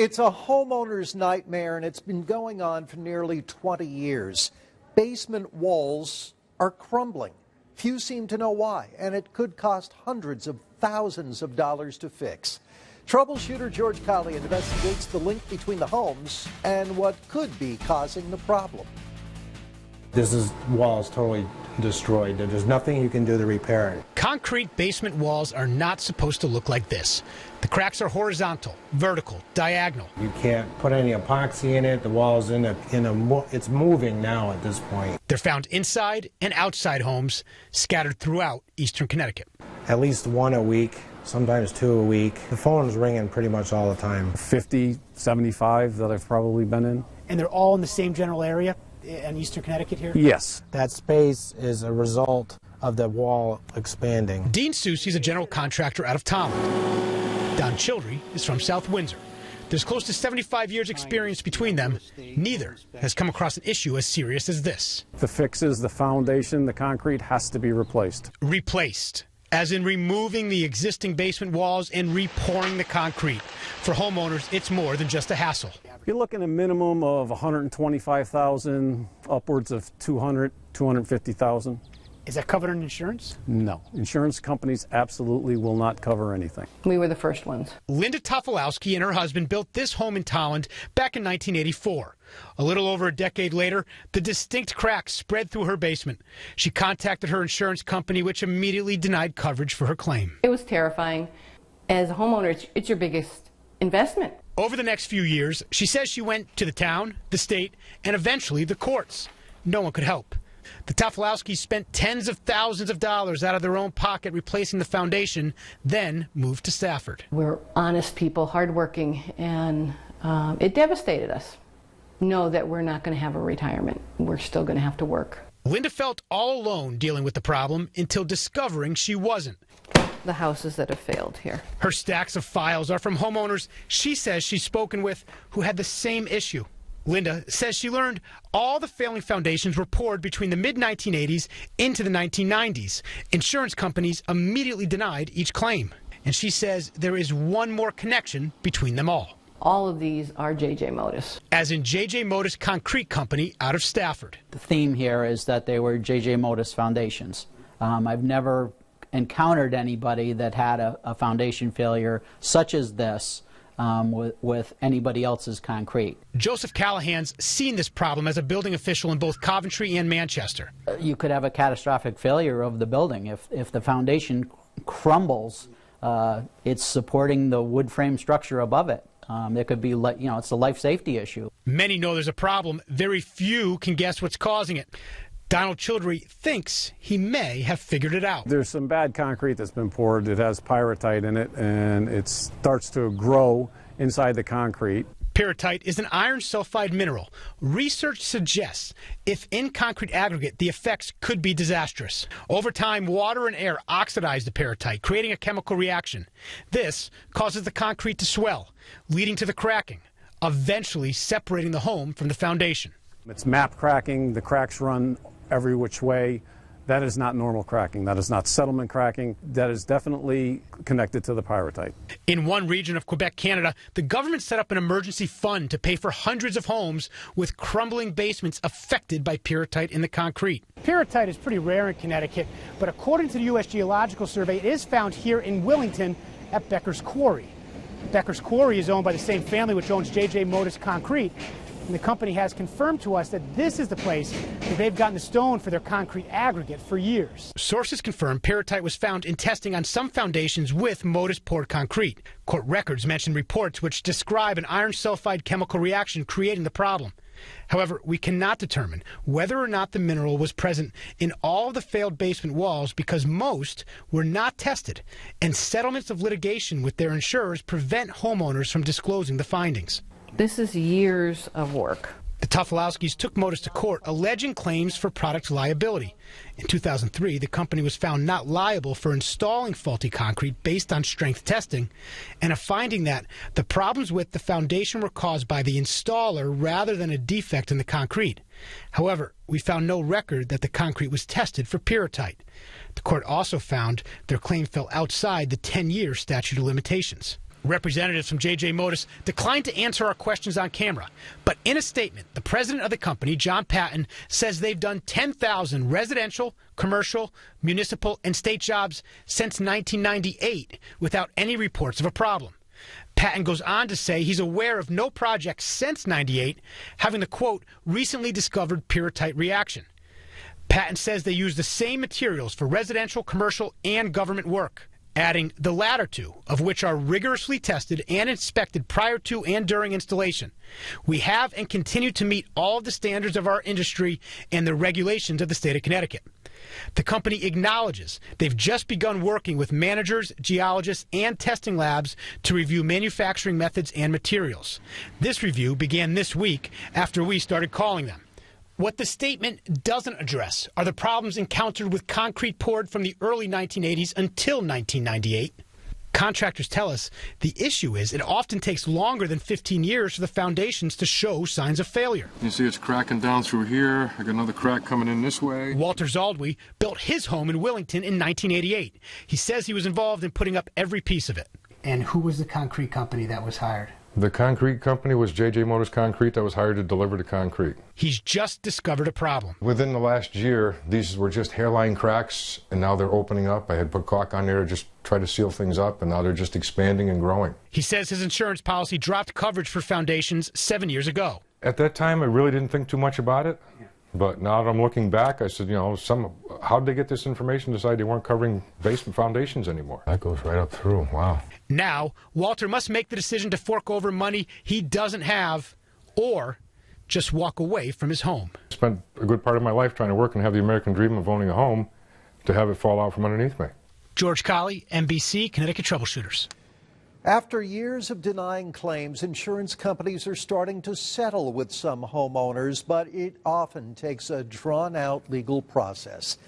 It's a homeowner's nightmare, and it's been going on for nearly 20 years. Basement walls are crumbling. Few seem to know why, and it could cost hundreds of thousands of dollars to fix. Troubleshooter George Colley investigates the link between the homes and what could be causing the problem. This wall is totally destroyed. There's nothing you can do to repair it. Concrete basement walls are not supposed to look like this. The cracks are horizontal, vertical, diagonal. You can't put any epoxy in it. The wall's it's moving now at this point. They're found inside and outside homes scattered throughout eastern Connecticut. At least one a week, sometimes two a week. The phone is ringing pretty much all the time. 50, 75 that I've probably been in. And they're all in the same general area in eastern Connecticut here? Yes. That space is a result of the wall expanding. Dean Seuss is a general contractor out of Tolland. Don Childry is from South Windsor. There's close to 75 years experience between them. Neither has come across an issue as serious as this. The fix is the foundation, the concrete has to be replaced. Replaced, as in removing the existing basement walls and repouring the concrete. For homeowners, it's more than just a hassle. You're looking at a minimum of $125,000, upwards of $200,000, $250,000. Is that covered in insurance? No. Insurance companies absolutely will not cover anything. We were the first ones. Linda Tofolowski and her husband built this home in Tolland back in 1984. A little over a decade later, the distinct cracks spread through her basement. She contacted her insurance company, which immediately denied coverage for her claim. It was terrifying. As a homeowner, it's your biggest investment. Over the next few years, she says she went to the town, the state, and eventually the courts. No one could help. The Tofolowskis spent tens of thousands of dollars out of their own pocket replacing the foundation, then moved to Stafford. We're honest people, hardworking, and it devastated us. Know that we're not going to have a retirement. We're still going to have to work. Linda felt all alone dealing with the problem until discovering she wasn't. The houses that have failed here. Her stacks of files are from homeowners she says she's spoken with who had the same issue. Linda says she learned all the failing foundations were poured between the mid-1980s into the 1990s. Insurance companies immediately denied each claim. And she says there is one more connection between them all. All of these are J.J. Modis. As in J.J. Modis Concrete Company out of Stafford. The theme here is that they were J.J. Modis foundations. I've never encountered anybody that had a foundation failure such as this with anybody else's concrete. Joseph Callahan's seen this problem as a building official in both Coventry and Manchester. You could have a catastrophic failure of the building. If the foundation crumbles, it's supporting the wood frame structure above it. There could be, it's a life safety issue. Many know there's a problem. Very few can guess what's causing it. Donald Childry thinks he may have figured it out. There's some bad concrete that's been poured. It has pyrrhotite in it, and it starts to grow inside the concrete. Pyrrhotite is an iron sulfide mineral. Research suggests if in concrete aggregate, the effects could be disastrous. Over time, water and air oxidize the pyrrhotite, creating a chemical reaction. This causes the concrete to swell, leading to the cracking, eventually separating the home from the foundation. It's map cracking. The cracks run every which way. That is not normal cracking. That is not settlement cracking. That is definitely connected to the pyrrhotite. In one region of Quebec, Canada, the government set up an emergency fund to pay for hundreds of homes with crumbling basements affected by pyrrhotite in the concrete. Pyrrhotite is pretty rare in Connecticut, but according to the U.S. Geological Survey, it is found here in Willington at Becker's Quarry. Becker's Quarry is owned by the same family which owns J.J. Modis Concrete. And the company has confirmed to us that this is the place that they've gotten the stone for their concrete aggregate for years. Sources confirm pyrrhotite was found in testing on some foundations with Modis poured concrete. Court records mention reports which describe an iron sulfide chemical reaction creating the problem. However, we cannot determine whether or not the mineral was present in all of the failed basement walls because most were not tested, and settlements of litigation with their insurers prevent homeowners from disclosing the findings. This is years of work. The Tofolowskis took Modis to court, alleging claims for product liability. In 2003, the company was found not liable for installing faulty concrete based on strength testing, and a finding that the problems with the foundation were caused by the installer rather than a defect in the concrete. However, we found no record that the concrete was tested for pyrrhotite. The court also found their claim fell outside the 10-year statute of limitations. Representatives from J.J. Modis declined to answer our questions on camera. But in a statement, the president of the company, John Patton, says they've done 10,000 residential, commercial, municipal, and state jobs since 1998 without any reports of a problem. Patton goes on to say he's aware of no projects since '98 having the, quote, recently discovered pyrrhotite reaction. Patton says they use the same materials for residential, commercial, and government work, adding the latter two, of which are rigorously tested and inspected prior to and during installation. We have and continue to meet all of the standards of our industry and the regulations of the state of Connecticut. The company acknowledges they've just begun working with managers, geologists, and testing labs to review manufacturing methods and materials. This review began this week after we started calling them. What the statement doesn't address are the problems encountered with concrete poured from the early 1980s until 1998. Contractors tell us the issue is it often takes longer than 15 years for the foundations to show signs of failure. You see it's cracking down through here. I got another crack coming in this way. Walter Zaldwey built his home in Willington in 1988. He says he was involved in putting up every piece of it. And who was the concrete company that was hired? The concrete company was J.J. Modis Concrete that was hired to deliver the concrete. He's just discovered a problem. Within the last year, these were just hairline cracks, and now they're opening up. I had put caulk on there to just try to seal things up, and now they're just expanding and growing. He says his insurance policy dropped coverage for foundations 7 years ago. At that time, I really didn't think too much about it. But now that I'm looking back, I said, you know, how'd they get this information to decide they weren't covering basement foundations anymore? That goes right up through. Wow. Now, Walter must make the decision to fork over money he doesn't have or just walk away from his home. I spent a good part of my life trying to work and have the American dream of owning a home, to have it fall out from underneath me. George Colley, NBC, Connecticut Troubleshooters. After years of denying claims, insurance companies are starting to settle with some homeowners, but it often takes a drawn-out legal process.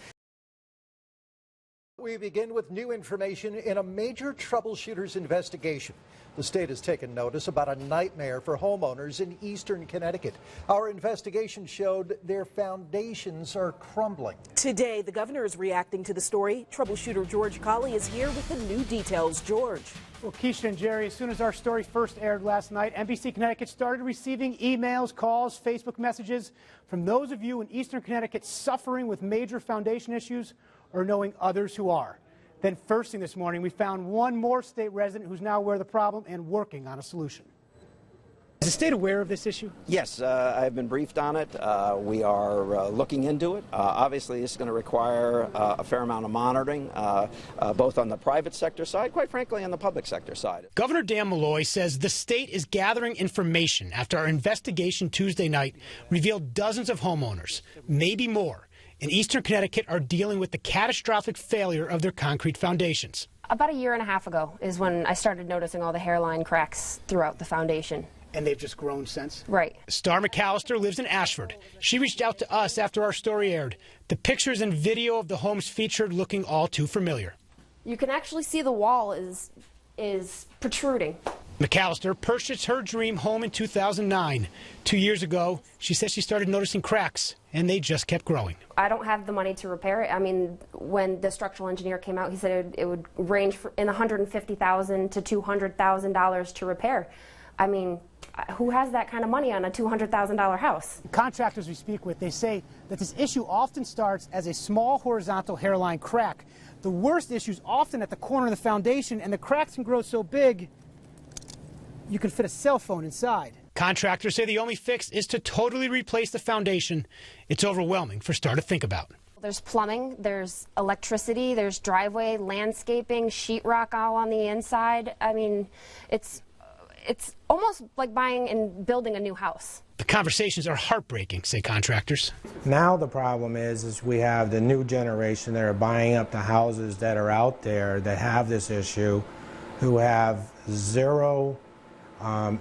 We begin with new information in a major troubleshooters investigation. The state has taken notice about a nightmare for homeowners in eastern Connecticut. Our investigation showed their foundations are crumbling. Today, the governor is reacting to the story. Troubleshooter George Colley is here with the new details. George. Well, Keisha and Jerry, as soon as our story first aired last night, NBC Connecticut started receiving emails, calls, Facebook messages from those of you in eastern Connecticut suffering with major foundation issues or knowing others who are. Then first thing this morning, we found one more state resident who's now aware of the problem and working on a solution. Is the state aware of this issue? Yes, I've been briefed on it. We are looking into it. Obviously, this is going to require a fair amount of monitoring, both on the private sector side, quite frankly, on the public sector side. Governor Dan Malloy says the state is gathering information after our investigation Tuesday night revealed dozens of homeowners, maybe more, in eastern Connecticut are dealing with the catastrophic failure of their concrete foundations. About a year and a half ago is when I started noticing all the hairline cracks throughout the foundation. And they've just grown since? Right. Star McAllister lives in Ashford. She reached out to us after our story aired. The pictures and video of the homes featured looking all too familiar. You can actually see the wall is protruding. McAllister purchased her dream home in 2009. 2 years ago, she says she started noticing cracks, and they just kept growing. I don't have the money to repair it. I mean, when the structural engineer came out, he said it would range in $150,000 to $200,000 to repair. I mean, who has that kind of money on a $200,000 house? Contractors we speak with, they say that this issue often starts as a small horizontal hairline crack. The worst issue is often at the corner of the foundation, and the cracks can grow so big you can fit a cell phone inside. Contractors say the only fix is to totally replace the foundation. It's overwhelming for Star to think about. There's plumbing, there's electricity, there's driveway, landscaping, sheetrock all on the inside. I mean, it's almost like buying and building a new house. The conversations are heartbreaking, say contractors. Now the problem is we have the new generation that are buying up the houses that are out there that have this issue, who have zero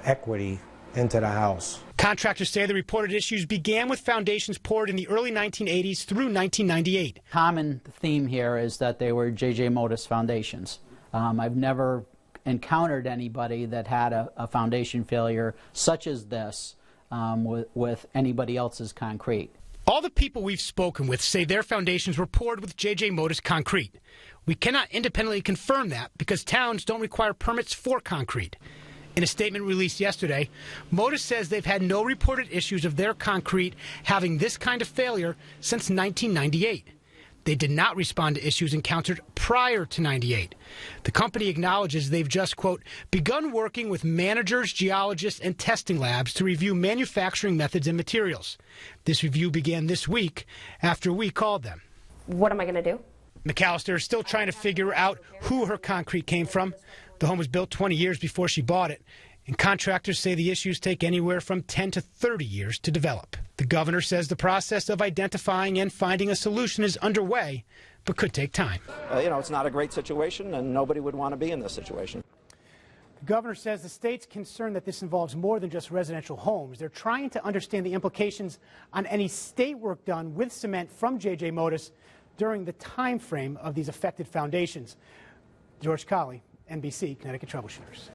equity into the house. Contractors say the reported issues began with foundations poured in the early 1980s through 1998. Common theme here is that they were J.J. Modis foundations. I've never encountered anybody that had a foundation failure such as this with anybody else's concrete. All the people we've spoken with say their foundations were poured with J.J. Modus concrete. We cannot independently confirm that because towns don't require permits for concrete. In a statement released yesterday, Modus says they've had no reported issues of their concrete having this kind of failure since 1998. They did not respond to issues encountered prior to 98. The company acknowledges they've just, quote, begun working with managers, geologists, and testing labs to review manufacturing methods and materials. This review began this week after we called them. What am I going to do? McAllister is still trying to figure out who her concrete came from. The home was built 20 years before she bought it, and contractors say the issues take anywhere from 10 to 30 years to develop. The governor says the process of identifying and finding a solution is underway, but could take time. It's not a great situation, and nobody would want to be in this situation. The governor says the state's concerned that this involves more than just residential homes. They're trying to understand the implications on any state work done with cement from J.J. Modus during the time frame of these affected foundations. George Colley, NBC, Connecticut Troubleshooters.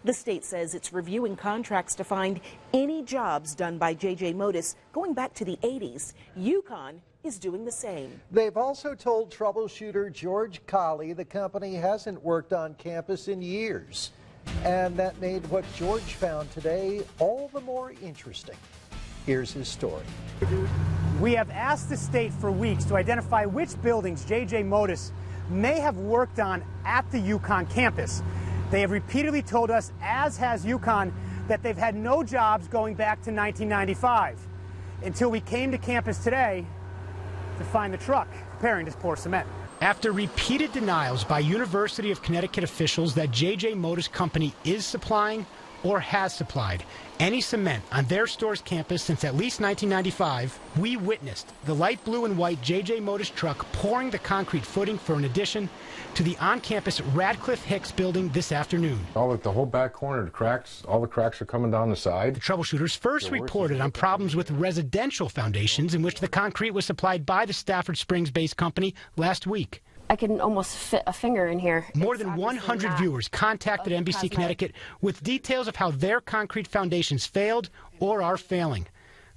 The state says it's reviewing contracts to find any jobs done by J.J. Modus going back to the 80s. UConn is doing the same. They've also told troubleshooter George Colley the company hasn't worked on campus in years. And that made what George found today all the more interesting. Here's his story. We have asked the state for weeks to identify which buildings J.J. Modus may have worked on at the UConn campus. They have repeatedly told us, as has UConn, that they've had no jobs going back to 1995, until we came to campus today to find the truck preparing to pour cement. After repeated denials by University of Connecticut officials that J.J. Modus Company is supplying or has supplied any cement on their store's campus since at least 1995, we witnessed the light blue and white J.J. Modus truck pouring the concrete footing for an addition to the on-campus Radcliffe Hicks building this afternoon. The whole back corner, the cracks, all the cracks are coming down the side. The troubleshooters first reported on problems with residential foundations in which the concrete was supplied by the Stafford Springs-based company last week. I can almost fit a finger in here. More than 100 viewers contacted NBC Connecticut with details of how their concrete foundations failed or are failing.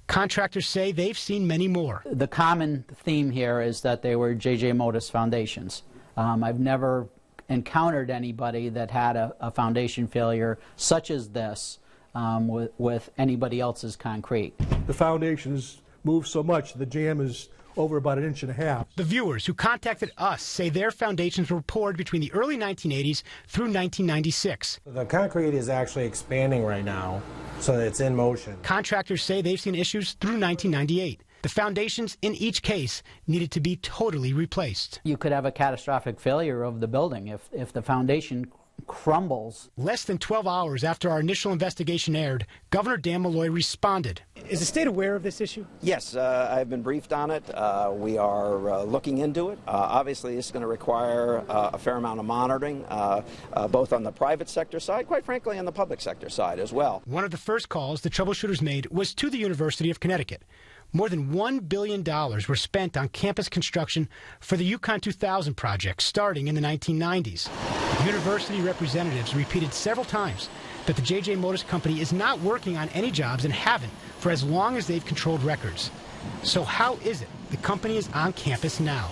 Contractors say they've seen many more. The common theme here is that they were J.J. Modus foundations. I've never encountered anybody that had a foundation failure such as this with anybody else's concrete. The foundation has moved so much, the jam is over about 1.5 inches. The viewers who contacted us say their foundations were poured between the early 1980s through 1996. The concrete is actually expanding right now, so it's in motion. Contractors say they've seen issues through 1998. The foundations in each case needed to be totally replaced. You could have a catastrophic failure of the building if the foundation crumbles. Less than 12 hours after our initial investigation aired, Governor Dan Malloy responded. Is the state aware of this issue? Yes, I've been briefed on it. We are looking into it. Obviously, it's going to require a fair amount of monitoring, both on the private sector side, quite frankly, on the public sector side as well. One of the first calls the troubleshooters made was to the University of Connecticut. More than $1 billion were spent on campus construction for the UConn 2000 project starting in the 1990s. University representatives repeated several times that the J.J. Modus Company is not working on any jobs and haven't for as long as they've controlled records. So how is it the company is on campus now?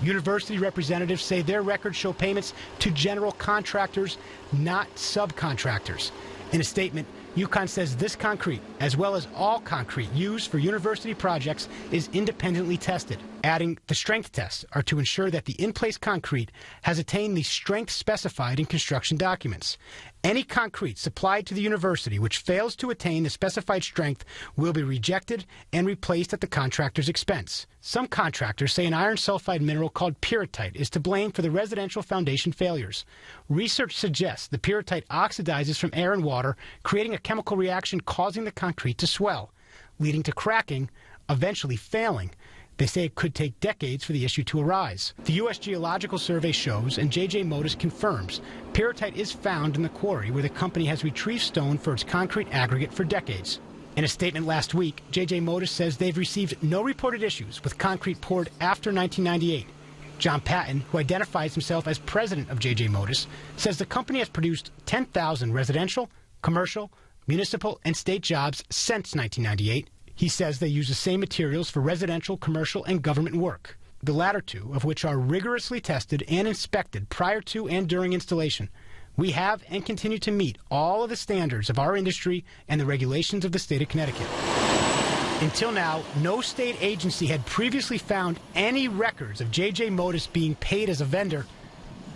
University representatives say their records show payments to general contractors, not subcontractors. In a statement, UConn says this concrete, as well as all concrete used for university projects, is independently tested. Adding the strength tests are to ensure that the in-place concrete has attained the strength specified in construction documents. Any concrete supplied to the university which fails to attain the specified strength will be rejected and replaced at the contractor's expense. Some contractors say an iron sulfide mineral called pyrrhotite is to blame for the residential foundation failures. Research suggests the pyrrhotite oxidizes from air and water, creating a chemical reaction causing the concrete to swell, leading to cracking, eventually failing. They say it could take decades for the issue to arise. The U.S. Geological Survey shows, and J.J. Modus confirms, pyrrhotite is found in the quarry where the company has retrieved stone for its concrete aggregate for decades. In a statement last week, J.J. Modus says they've received no reported issues with concrete poured after 1998. John Patton, who identifies himself as president of J.J. Modus, says the company has produced 10,000 residential, commercial, municipal, and state jobs since 1998. He says they use the same materials for residential, commercial, and government work, the latter two of which are rigorously tested and inspected prior to and during installation. We have and continue to meet all of the standards of our industry and the regulations of the state of Connecticut. Until now, no state agency had previously found any records of J.J. Modis being paid as a vendor,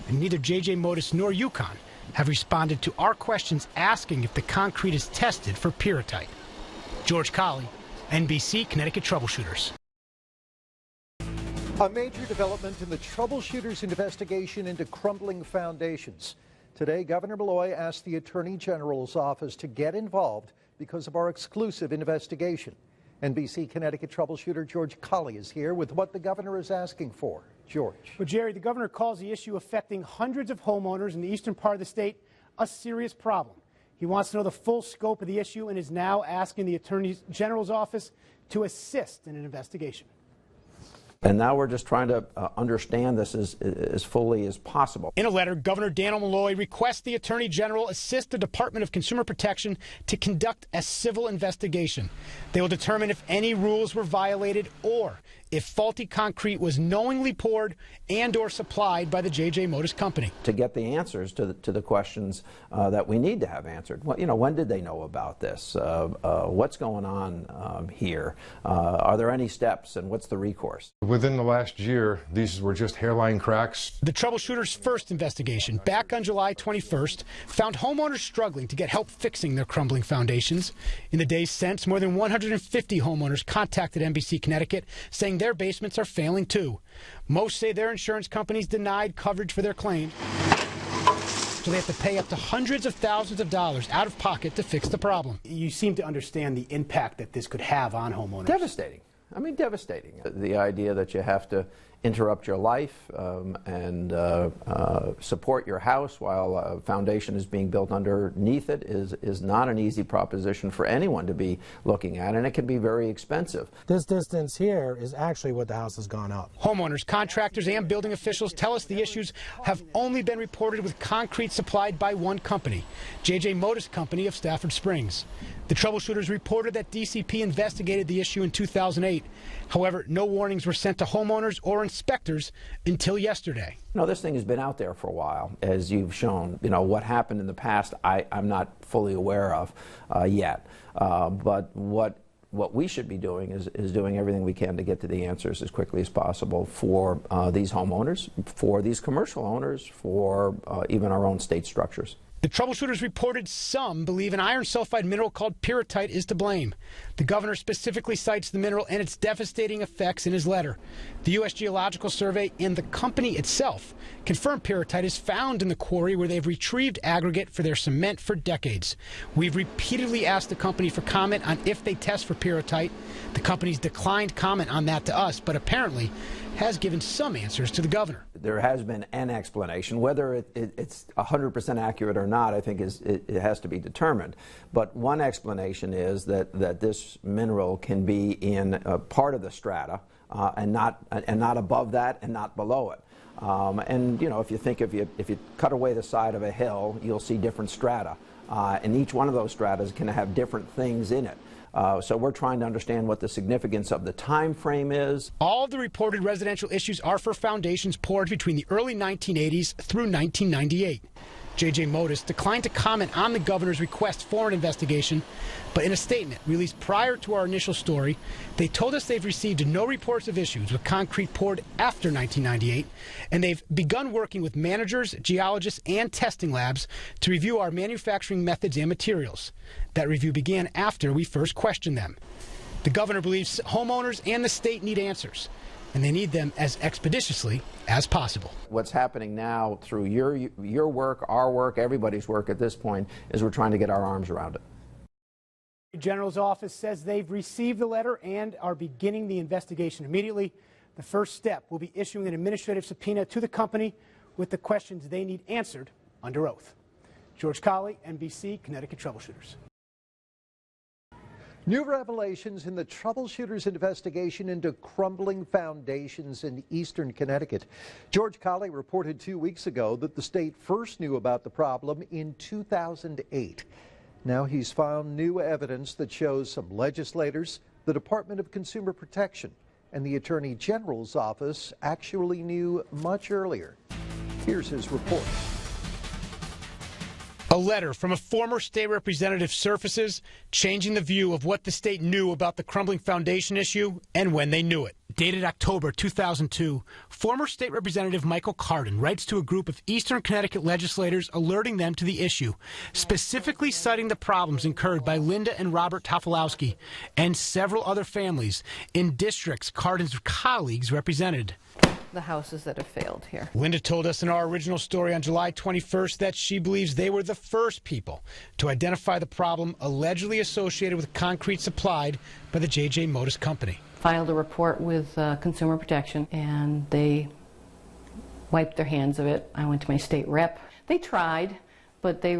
and neither J.J. Modis nor UConn have responded to our questions asking if the concrete is tested for pyrrhotite. George Colley, NBC Connecticut Troubleshooters. A major development in the troubleshooters' investigation into crumbling foundations. Today, Governor Malloy asked the Attorney General's office to get involved because of our exclusive investigation. NBC Connecticut troubleshooter George Colley is here with what the governor is asking for. George. Well, Jerry, the governor calls the issue affecting hundreds of homeowners in the eastern part of the state a serious problem. He wants to know the full scope of the issue and is now asking the Attorney General's office to assist in an investigation. And now we're just trying to understand this as fully as possible. In a letter, Governor Daniel Malloy requests the Attorney General assist the Department of Consumer Protection to conduct a civil investigation. They will determine if any rules were violated or if faulty concrete was knowingly poured and or supplied by the J.J. Modis Company. To get the answers to the questions that we need to have answered. Well, when did they know about this? What's going on here? Are there any steps, and what's the recourse? Within the last year, these were just hairline cracks. The troubleshooters' first investigation, back on July 21st, found homeowners struggling to get help fixing their crumbling foundations. In the days since, more than 150 homeowners contacted NBC Connecticut, saying their basements are failing too. Most say their insurance companies denied coverage for their claims, so they have to pay up to hundreds of thousands of dollars out of pocket to fix the problem. You seem to understand the impact that this could have on homeowners. Devastating. I mean, devastating. The idea that you have to interrupt your life and support your house while a foundation is being built underneath it is not an easy proposition for anyone to be looking at, and it can be very expensive. This distance here is actually what the house has gone up. Homeowners, contractors, and building officials tell us the issues have only been reported with concrete supplied by one company, J.J. Modis Company of Stafford Springs. The troubleshooters reported that DCP investigated the issue in 2008. However, no warnings were sent to homeowners or inspectors until yesterday. This thing has been out there for a while, as you've shown. What happened in the past, I'm not fully aware of yet. But what we should be doing is doing everything we can to get to the answers as quickly as possible for these homeowners, for these commercial owners, for even our own state structures. The troubleshooters reported some believe an iron sulfide mineral called pyrrhotite is to blame. The governor specifically cites the mineral and its devastating effects in his letter. The U.S. Geological Survey and the company itself confirmed pyrrhotite is found in the quarry where they've retrieved aggregate for their cement for decades. We've repeatedly asked the company for comment on if they test for pyrrhotite. The company's declined comment on that to us, but apparently has given some answers to the governor. There has been an explanation. Whether it's 100% accurate or not, I think it has to be determined. But one explanation is that this mineral can be in part of the strata and not above that and not below it. If you think if you cut away the side of a hill, you'll see different strata, and each one of those stratas can have different things in it. So we're trying to understand what the significance of the time frame is. All of the reported residential issues are for foundations poured between the early 1980s through 1998. J.J. Modis declined to comment on the governor's request for an investigation, but in a statement released prior to our initial story, they told us they've received no reports of issues with concrete poured after 1998, and they've begun working with managers, geologists, and testing labs to review our manufacturing methods and materials. That review began after we first questioned them. The governor believes homeowners and the state need answers, and they need them as expeditiously as possible. What's happening now through your work, our work, everybody's work at this point, is we're trying to get our arms around it. The General's office says they've received the letter and are beginning the investigation immediately. The first step will be issuing an administrative subpoena to the company with the questions they need answered under oath. George Colley, NBC, Connecticut Troubleshooters. New revelations in the troubleshooters' investigation into crumbling foundations in eastern Connecticut. George Colley reported 2 weeks ago that the state first knew about the problem in 2008. Now he's found new evidence that shows some legislators, The Department of Consumer Protection and the Attorney General's office actually knew much earlier. Here's his report. A letter from a former state representative surfaces, changing the view of what the state knew about the Crumbling Foundation issue and when they knew it. Dated October 2002, former state representative Michael Cardin writes to a group of Eastern Connecticut legislators alerting them to the issue, specifically citing the problems incurred by Linda and Robert Tofolowski and several other families in districts Cardin's colleagues represented. The houses that have failed here. Linda told us in our original story on July 21st that she believes they were the first people to identify the problem allegedly associated with concrete supplied by the J.J. Modis Company. Filed a report with Consumer Protection, and they wiped their hands of it. I went to my state rep. They tried, but they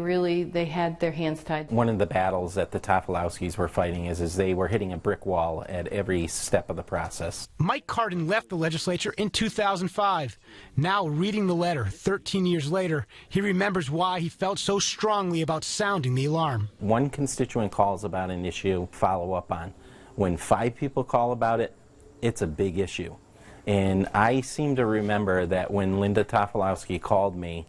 had their hands tied. One of the battles that the Tofolowskis were fighting is they were hitting a brick wall at every step of the process. Mike Cardin left the legislature in 2005. Now, reading the letter 13 years later, he remembers why he felt so strongly about sounding the alarm. One constituent calls about an issue, follow up on. When 5 people call about it, it's a big issue. And I seem to remember that when Linda Tofolowski called me,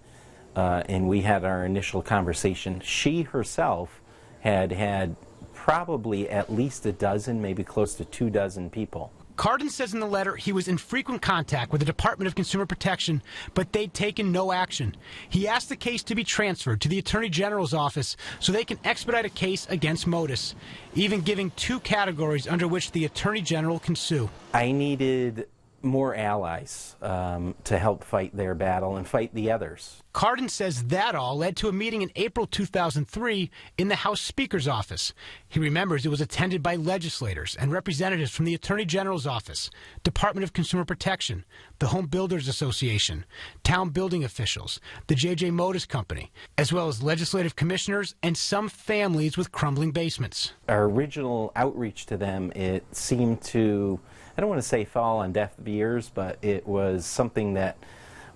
and we had our initial conversation, she herself had probably at least a dozen, maybe close to 24 people. Cardin says in the letter he was in frequent contact with the Department of Consumer Protection, but they'd taken no action. He asked the case to be transferred to the Attorney General's office so they can expedite a case against Modis, even giving 2 categories under which the Attorney General can sue. I needed more allies to help fight their battle and fight the others. Cardin says that all led to a meeting in April 2003 in the House Speaker's office. He remembers it was attended by legislators and representatives from the Attorney General's office, Department of Consumer Protection, the Home Builders Association, town building officials, the J.J. Modis Company, as well as legislative commissioners and some families with crumbling basements. Our original outreach to them, it seemed to, I don't want to say fall on deaf ears, but it was something that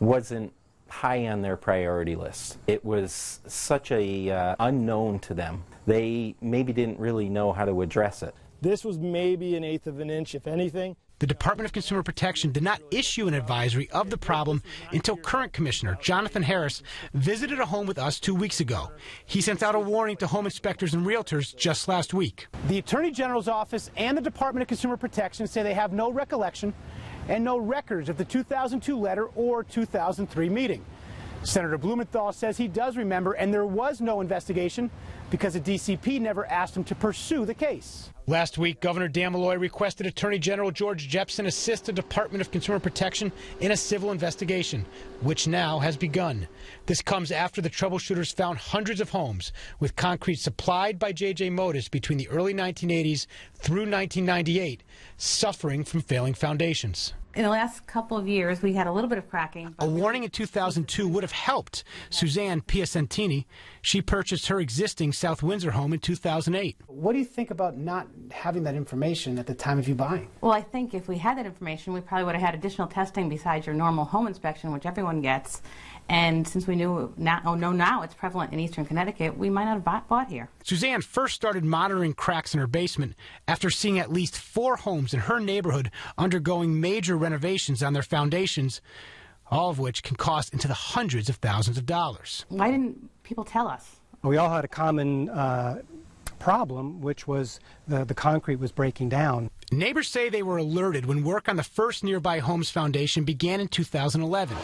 wasn't high on their priority list. It was such a unknown to them. They maybe didn't really know how to address it. This was maybe 1/8 of an inch, if anything. The Department of Consumer Protection did not issue an advisory of the problem until current Commissioner Jonathan Harris visited a home with us 2 weeks ago. He sent out a warning to home inspectors and realtors just last week. The Attorney General's office and the Department of Consumer Protection say they have no recollection and no records of the 2002 letter or 2003 meeting. Senator Blumenthal says he does remember, and there was no investigation because the DCP never asked him to pursue the case. Last week, Governor Dan Malloy requested Attorney General George Jepsen assist the Department of Consumer Protection in a civil investigation, which now has begun. This comes after the troubleshooters found hundreds of homes with concrete supplied by J.J. Modis between the early 1980s through 1998, suffering from failing foundations. In the last couple of years, we had a little bit of cracking. A warning in 2002 would have helped Suzanne Piacentini. She purchased her existing South Windsor home in 2008. What do you think about not having that information at the time of you buying? Well, I think if we had that information, we probably would have had additional testing besides your normal home inspection, which everyone gets. And since we know now it's prevalent in Eastern Connecticut, we might not have bought here. Suzanne first started monitoring cracks in her basement after seeing at least 4 homes in her neighborhood undergoing major renovations on their foundations, all of which can cost into the hundreds of thousands of dollars. Why didn't people tell us? We all had a common problem, which was the concrete was breaking down. Neighbors say they were alerted when work on the first nearby home's foundation began in 2011.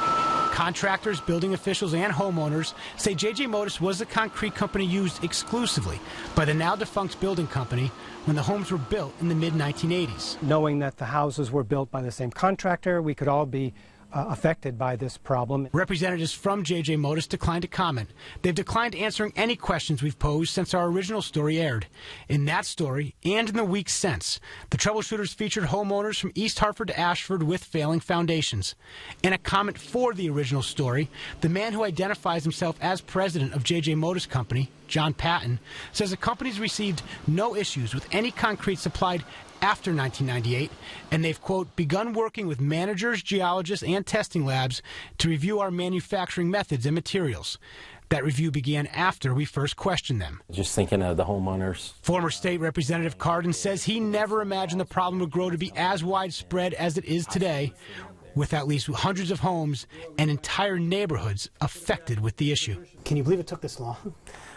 Contractors, building officials, and homeowners say J.J. Modis was the concrete company used exclusively by the now-defunct building company when the homes were built in the mid-1980s. Knowing that the houses were built by the same contractor, we could all be affected by this problem. Representatives from J.J. Modis declined to comment. They've declined answering any questions we've posed since our original story aired. In that story, and in the weeks since, the troubleshooters featured homeowners from East Hartford to Ashford with failing foundations. In a comment for the original story, the man who identifies himself as president of J.J. Modis Company, John Patton, says the company's received no issues with any concrete supplied after 1998, and they've, quote, begun working with managers, geologists, and testing labs to review our manufacturing methods and materials. That review began after we first questioned them. Just thinking of the homeowners. Former State Representative Cardin says he never imagined the problem would grow to be as widespread as it is today, with at least hundreds of homes and entire neighborhoods affected with the issue. Can you believe it took this long?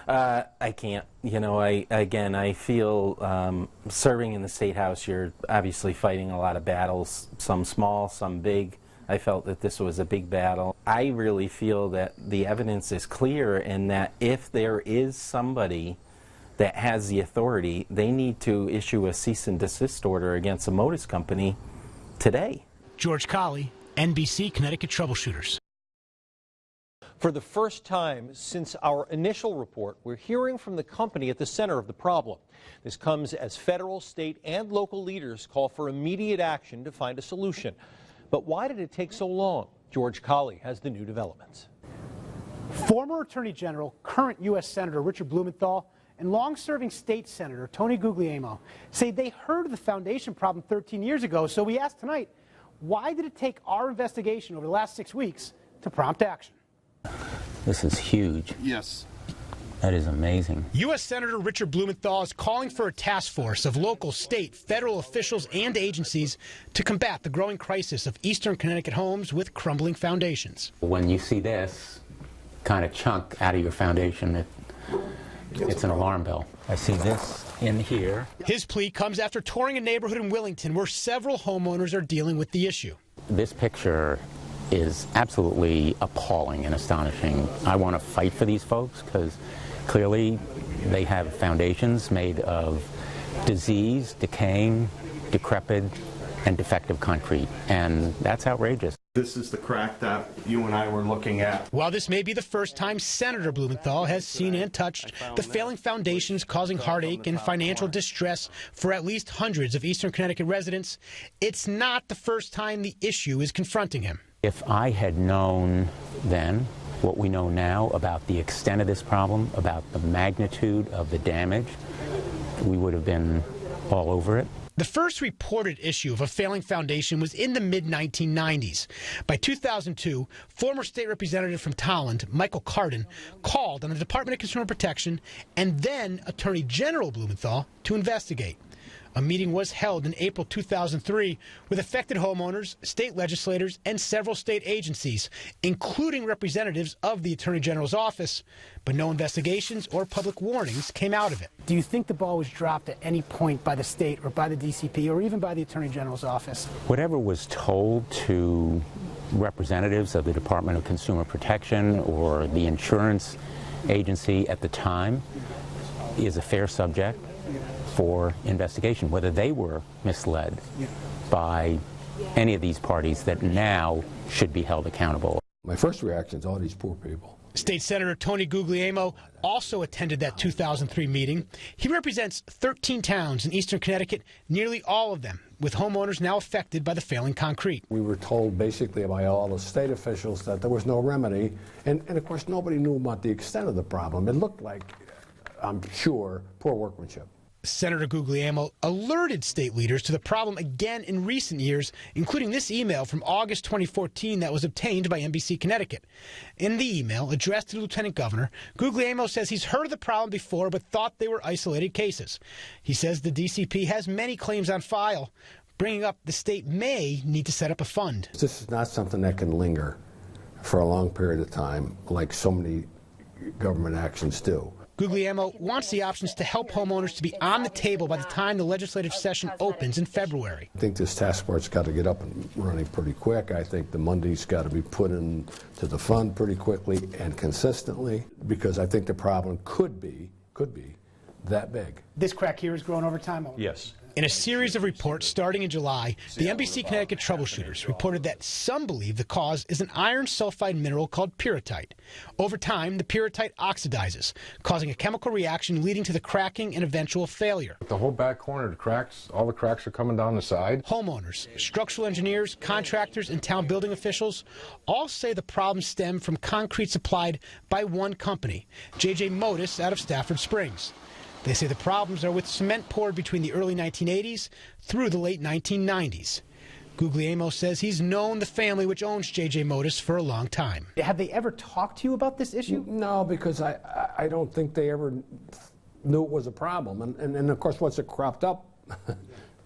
I can't. You know, I feel serving in the State House, you're obviously fighting a lot of battles, some small, some big. I felt that this was a big battle. I really feel that the evidence is clear, and that if there is somebody that has the authority, they need to issue a cease and desist order against the Modus Company today. George Colley, NBC Connecticut Troubleshooters. For the first time since our initial report, we're hearing from the company at the center of the problem. This comes as federal, state, and local leaders call for immediate action to find a solution. But why did it take so long? George Colley has the new developments. Former Attorney General, current U.S. Senator Richard Blumenthal, and long-serving state senator Tony Guglielmo say they heard of the foundation problem 13 years ago. So we asked tonight, why did it take our investigation over the last 6 weeks to prompt action? This is huge. Yes. That is amazing. U.S. Senator Richard Blumenthal is calling for a task force of local, state, federal officials and agencies to combat the growing crisis of Eastern Connecticut homes with crumbling foundations. When you see this kind of chunk out of your foundation, it's an alarm bell. I see this in here. His plea comes after touring a neighborhood in Wellington where several homeowners are dealing with the issue. This picture is absolutely appalling and astonishing. I want to fight for these folks because clearly they have foundations made of diseased, decaying, decrepit, and defective concrete, and that's outrageous. This is the crack that you and I were looking at. While this may be the first time Senator Blumenthal has seen and touched the failing foundations causing heartache and financial distress for at least hundreds of Eastern Connecticut residents, it's not the first time the issue is confronting him. If I had known then what we know now about the extent of this problem, about the magnitude of the damage, we would have been all over it. The first reported issue of a failing foundation was in the mid-1990s. By 2002, former state representative from Tolland, Michael Cardin, called on the Department of Consumer Protection and then Attorney General Blumenthal to investigate. A meeting was held in April 2003 with affected homeowners, state legislators, and several state agencies, including representatives of the Attorney General's office, but no investigations or public warnings came out of it. Do you think the ball was dropped at any point by the state or by the DCP or even by the Attorney General's office? Whatever was told to representatives of the Department of Consumer Protection or the insurance agency at the time is a fair subject for investigation, whether they were misled by any of these parties that now should be held accountable. My first reaction is all these poor people. State Senator Tony Guglielmo also attended that 2003 meeting. He represents 13 towns in Eastern Connecticut, nearly all of them with homeowners now affected by the failing concrete. We were told basically by all the state officials that there was no remedy, and of course nobody knew about the extent of the problem. It looked like, I'm sure, poor workmanship. Senator Guglielmo alerted state leaders to the problem again in recent years, including this email from August 2014 that was obtained by NBC Connecticut. In the email, addressed to the Lieutenant Governor, Guglielmo says he's heard of the problem before but thought they were isolated cases. He says the DCP has many claims on file, bringing up the state may need to set up a fund. This is not something that can linger for a long period of time like so many government actions do. Guglielmo wants the options to help homeowners to be on the table by the time the legislative session opens in February. I think this task force got to get up and running pretty quick. I think the money's got to be put into the fund pretty quickly and consistently, because I think the problem could be that big. This crack here has grown over time? Yes. In a series of reports starting in July, the NBC Connecticut Troubleshooters reported that some believe the cause is an iron sulfide mineral called pyrrhotite. Over time, the pyrrhotite oxidizes, causing a chemical reaction leading to the cracking and eventual failure. The whole back corner, the cracks, all the cracks are coming down the side. Homeowners, structural engineers, contractors, and town building officials all say the problem stemmed from concrete supplied by one company, J.J. Modus out of Stafford Springs. They say the problems are with cement poured between the early 1980s through the late 1990s. Guglielmo says he's known the family which owns J.J. Modis for a long time. Have they ever talked to you about this issue? No, because I don't think they ever knew it was a problem. And of course, once it cropped up,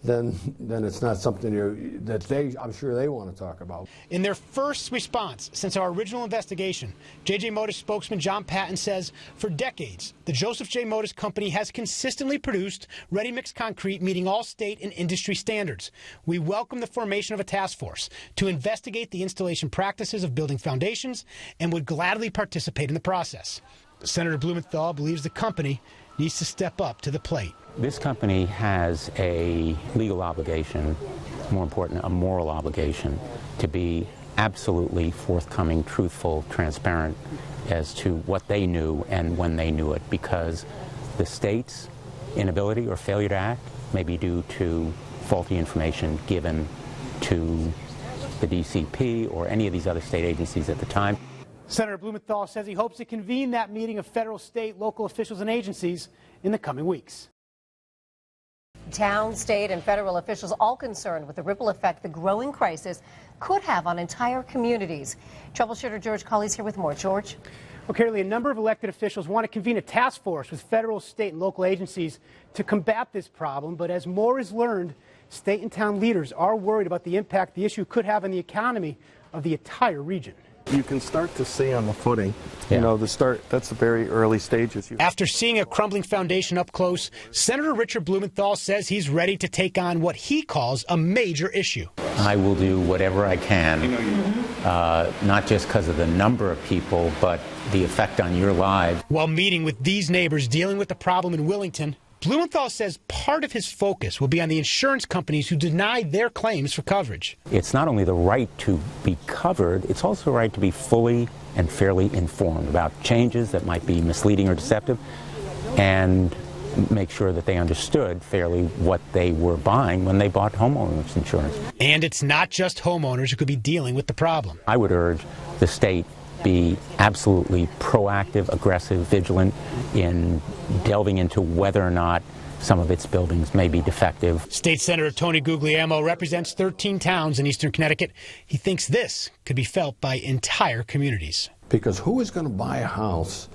then it's not something I'm sure they want to talk about. In their first response since our original investigation, J.J. Modis spokesman John Patton says for decades, the Joseph J. Modis Company has consistently produced ready-mix concrete meeting all state and industry standards. We welcome the formation of a task force to investigate the installation practices of building foundations and would gladly participate in the process. Senator Blumenthal believes the company needs to step up to the plate. This company has a legal obligation, more important, a moral obligation, to be absolutely forthcoming, truthful, transparent as to what they knew and when they knew it, because the state's inability or failure to act may be due to faulty information given to the DCP or any of these other state agencies at the time. Senator Blumenthal says he hopes to convene that meeting of federal, state, local officials and agencies in the coming weeks. Town, state, and federal officials all concerned with the ripple effect the growing crisis could have on entire communities. Troubleshooter George Colley's here with more. George? Well, Carly, a number of elected officials want to convene a task force with federal, state, and local agencies to combat this problem. But as more is learned, state and town leaders are worried about the impact the issue could have on the economy of the entire region. You can start to see on the footing, that's the very early stages. After seeing a crumbling foundation up close, Senator Richard Blumenthal says he's ready to take on what he calls a major issue. I will do whatever I can, not just because of the number of people, but the effect on your lives. While meeting with these neighbors dealing with the problem in Willington, Blumenthal says part of his focus will be on the insurance companies who deny their claims for coverage. It's not only the right to be covered, it's also the right to be fully and fairly informed about changes that might be misleading or deceptive, and make sure that they understood fairly what they were buying when they bought homeowners insurance. And it's not just homeowners who could be dealing with the problem. I would urge the state be absolutely proactive, aggressive, vigilant in delving into whether or not some of its buildings may be defective. State Senator Tony Guglielmo represents 13 towns in eastern Connecticut. He thinks this could be felt by entire communities. Because who is going to buy a house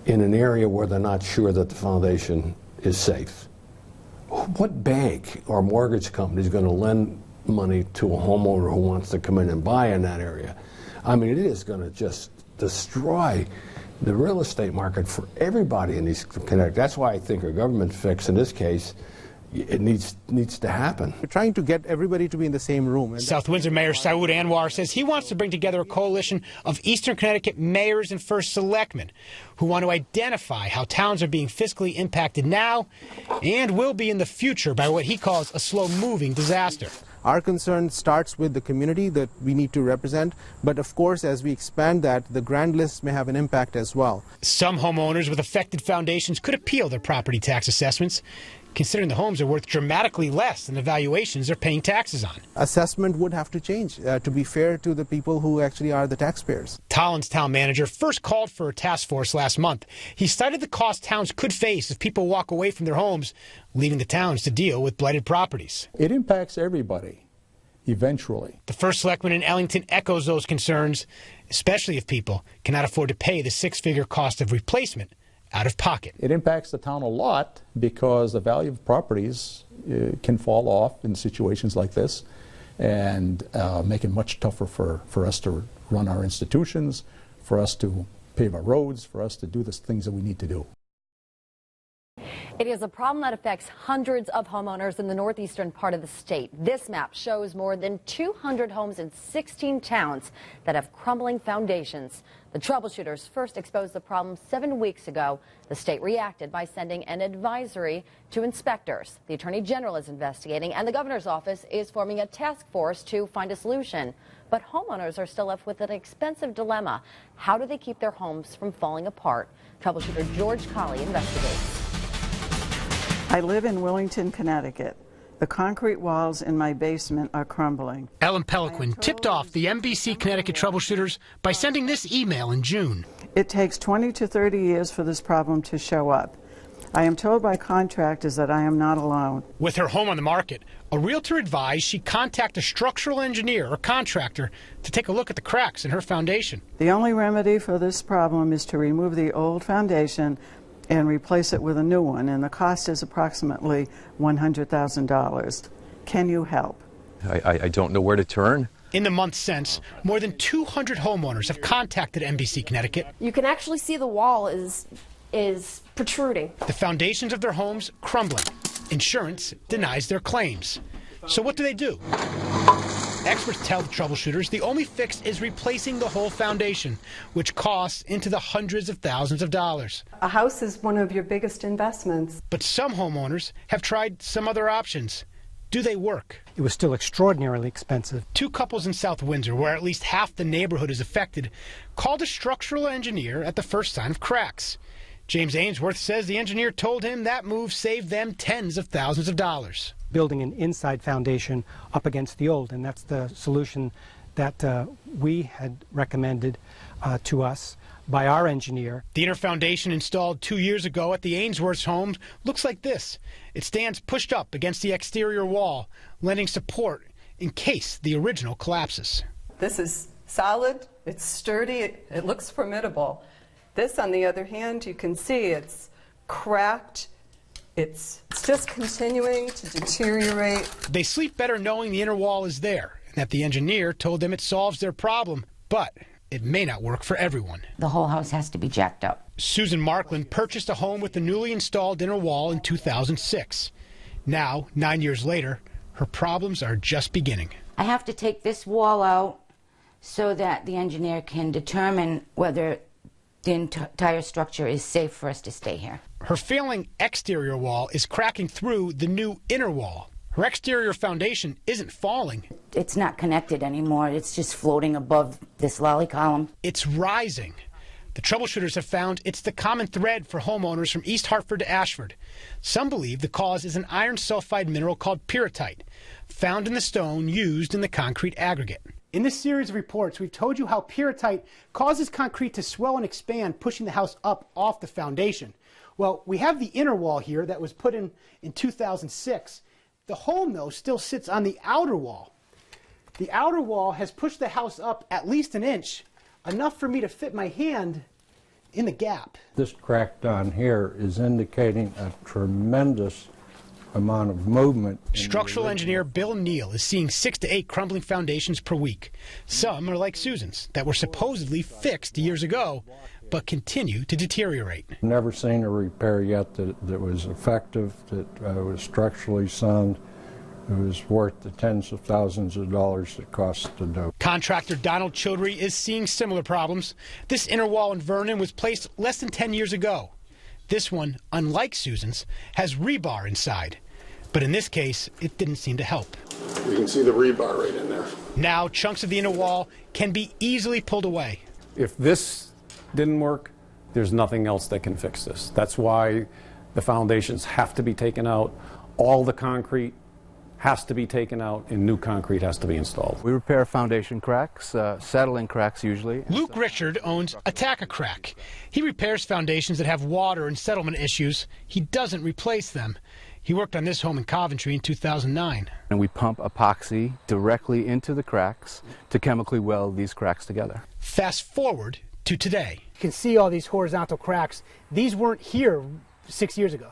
in an area where they're not sure that the foundation is safe? What bank or mortgage company is going to lend money to a homeowner who wants to come in and buy in that area? I mean, it is going to just destroy the real estate market for everybody in East Connecticut. That's why I think a government fix in this case, it needs to happen. We're trying to get everybody to be in the same room. South Windsor Mayor Saud Anwar says he wants to bring together a coalition of eastern Connecticut mayors and first selectmen who want to identify how towns are being fiscally impacted now and will be in the future by what he calls a slow-moving disaster. Our concern starts with the community that we need to represent, but of course, as we expand that, the grand list may have an impact as well. Some homeowners with affected foundations could appeal their property tax assessments, considering the homes are worth dramatically less than the valuations they're paying taxes on. Assessment would have to change to be fair to the people who actually are the taxpayers. Tolland's town manager first called for a task force last month. He cited the cost towns could face if people walk away from their homes, leaving the towns to deal with blighted properties. It impacts everybody, eventually. The first selectman in Ellington echoes those concerns, especially if people cannot afford to pay the six-figure cost of replacement out of pocket. It impacts the town a lot because the value of properties can fall off in situations like this and make it much tougher for us to run our institutions, for us to pave our roads, for us to do the things that we need to do. It is a problem that affects hundreds of homeowners in the northeastern part of the state. This map shows more than 200 homes in 16 towns that have crumbling foundations. The troubleshooters first exposed the problem 7 weeks ago. The state reacted by sending an advisory to inspectors. The Attorney General is investigating, and the governor's office is forming a task force to find a solution. But homeowners are still left with an expensive dilemma. How do they keep their homes from falling apart? Troubleshooter George Colley investigates. I live in Willington, Connecticut. The concrete walls in my basement are crumbling. Ellen Peliquin tipped off the NBC Connecticut troubleshooters by sending this email in June. It takes 20 to 30 years for this problem to show up. I am told by contractors that I am not alone. With her home on the market, a realtor advised she contact a structural engineer or contractor to take a look at the cracks in her foundation. The only remedy for this problem is to remove the old foundation and replace it with a new one, and the cost is approximately $100,000. Can you help? I don't know where to turn. In the months since, more than 200 homeowners have contacted NBC Connecticut. You can actually see the wall is protruding. The foundations of their homes crumbling. Insurance denies their claims. So what do? Experts tell the troubleshooters the only fix is replacing the whole foundation, which costs into the hundreds of thousands of dollars. A house is one of your biggest investments. But some homeowners have tried some other options. Do they work? It was still extraordinarily expensive. Two couples in South Windsor, where at least half the neighborhood is affected, called a structural engineer at the first sign of cracks. James Ainsworth says the engineer told him that move saved them tens of thousands of dollars. Building an inside foundation up against the old, and that's the solution that we had recommended to us by our engineer. The inner foundation installed 2 years ago at the Ainsworth's home looks like this. It stands pushed up against the exterior wall, lending support in case the original collapses. This is solid, it's sturdy, it looks formidable. This, on the other hand, you can see it's cracked. It's just continuing to deteriorate. They sleep better knowing the inner wall is there, and that the engineer told them it solves their problem, but it may not work for everyone. The whole house has to be jacked up. Susan Markland purchased a home with the newly installed inner wall in 2006. Now, 9 years later, her problems are just beginning. I have to take this wall out so that the engineer can determine whether the entire structure is safe for us to stay here. Her failing exterior wall is cracking through the new inner wall. Her exterior foundation isn't falling. It's not connected anymore. It's just floating above this lolly column. It's rising. The troubleshooters have found it's the common thread for homeowners from East Hartford to Ashford. Some believe the cause is an iron sulfide mineral called pyrrhotite, found in the stone used in the concrete aggregate. In this series of reports, we've told you how pyrrhotite causes concrete to swell and expand, pushing the house up off the foundation. Well, we have the inner wall here that was put in 2006. The home, though, still sits on the outer wall. The outer wall has pushed the house up at least an inch, enough for me to fit my hand in the gap. This crack down here is indicating a tremendous amount of movement. Structural engineer Bill Neal is seeing 6 to 8 crumbling foundations per week. Some are like Susan's, that were supposedly fixed years ago, but continue to deteriorate. Never seen a repair yet that was effective, that was structurally sound. It was worth the tens of thousands of dollars it cost to do. Contractor Donald Chaudhry is seeing similar problems. This inner wall in Vernon was placed less than 10 years ago. This one, unlike Susan's, has rebar inside. But in this case, it didn't seem to help. You can see the rebar right in there. Now, chunks of the inner wall can be easily pulled away. If this didn't work, there's nothing else that can fix this. That's why the foundations have to be taken out. All the concrete has to be taken out, and new concrete has to be installed. We repair foundation cracks, settling cracks usually. Luke Richard owns Attack-A-Crack. He repairs foundations that have water and settlement issues. He doesn't replace them. He worked on this home in Coventry in 2009. And we pump epoxy directly into the cracks to chemically weld these cracks together. Fast forward to today. You can see all these horizontal cracks. These weren't here 6 years ago.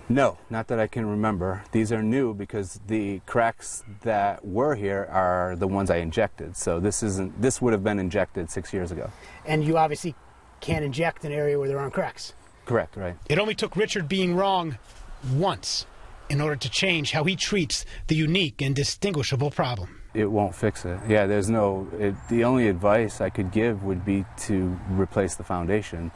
No, not that I can remember. These are new because the cracks that were here are the ones I injected. So this would have been injected 6 years ago. And you obviously can't inject an area where there aren't cracks. Correct, right. It only took Richard being wrong once in order to change how he treats the unique and distinguishable problem. It won't fix it. Yeah, the only advice I could give would be to replace the foundation,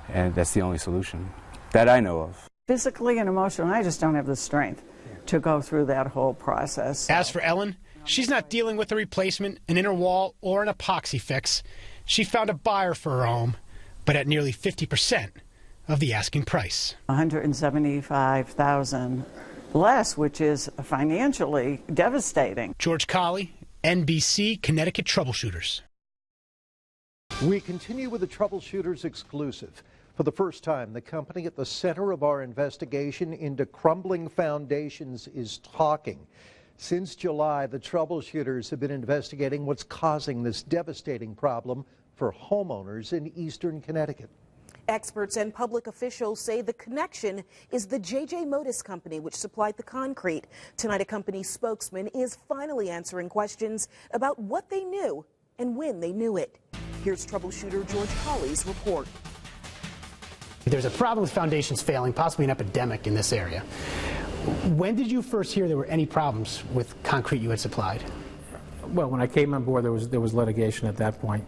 and that's the only solution that I know of. Physically and emotionally, I just don't have the strength to go through that whole process. So. As for Ellen, she's not dealing with a replacement, an inner wall, or an epoxy fix. She found a buyer for her home, but at nearly 50% of the asking price. $175,000 less, which is financially devastating. George Colley, NBC, Connecticut Troubleshooters. We continue with the Troubleshooters exclusive. For the first time, the company at the center of our investigation into crumbling foundations is talking. Since July, the troubleshooters have been investigating what's causing this devastating problem for homeowners in eastern Connecticut. Experts and public officials say the connection is the J.J. Modis company, which supplied the concrete. Tonight, a company spokesman is finally answering questions about what they knew and when they knew it. Here's troubleshooter George Colley's report. There's a problem with foundations failing, possibly an epidemic in this area. When did you first hear there were any problems with concrete you had supplied? Well, when I came on board, there was litigation at that point,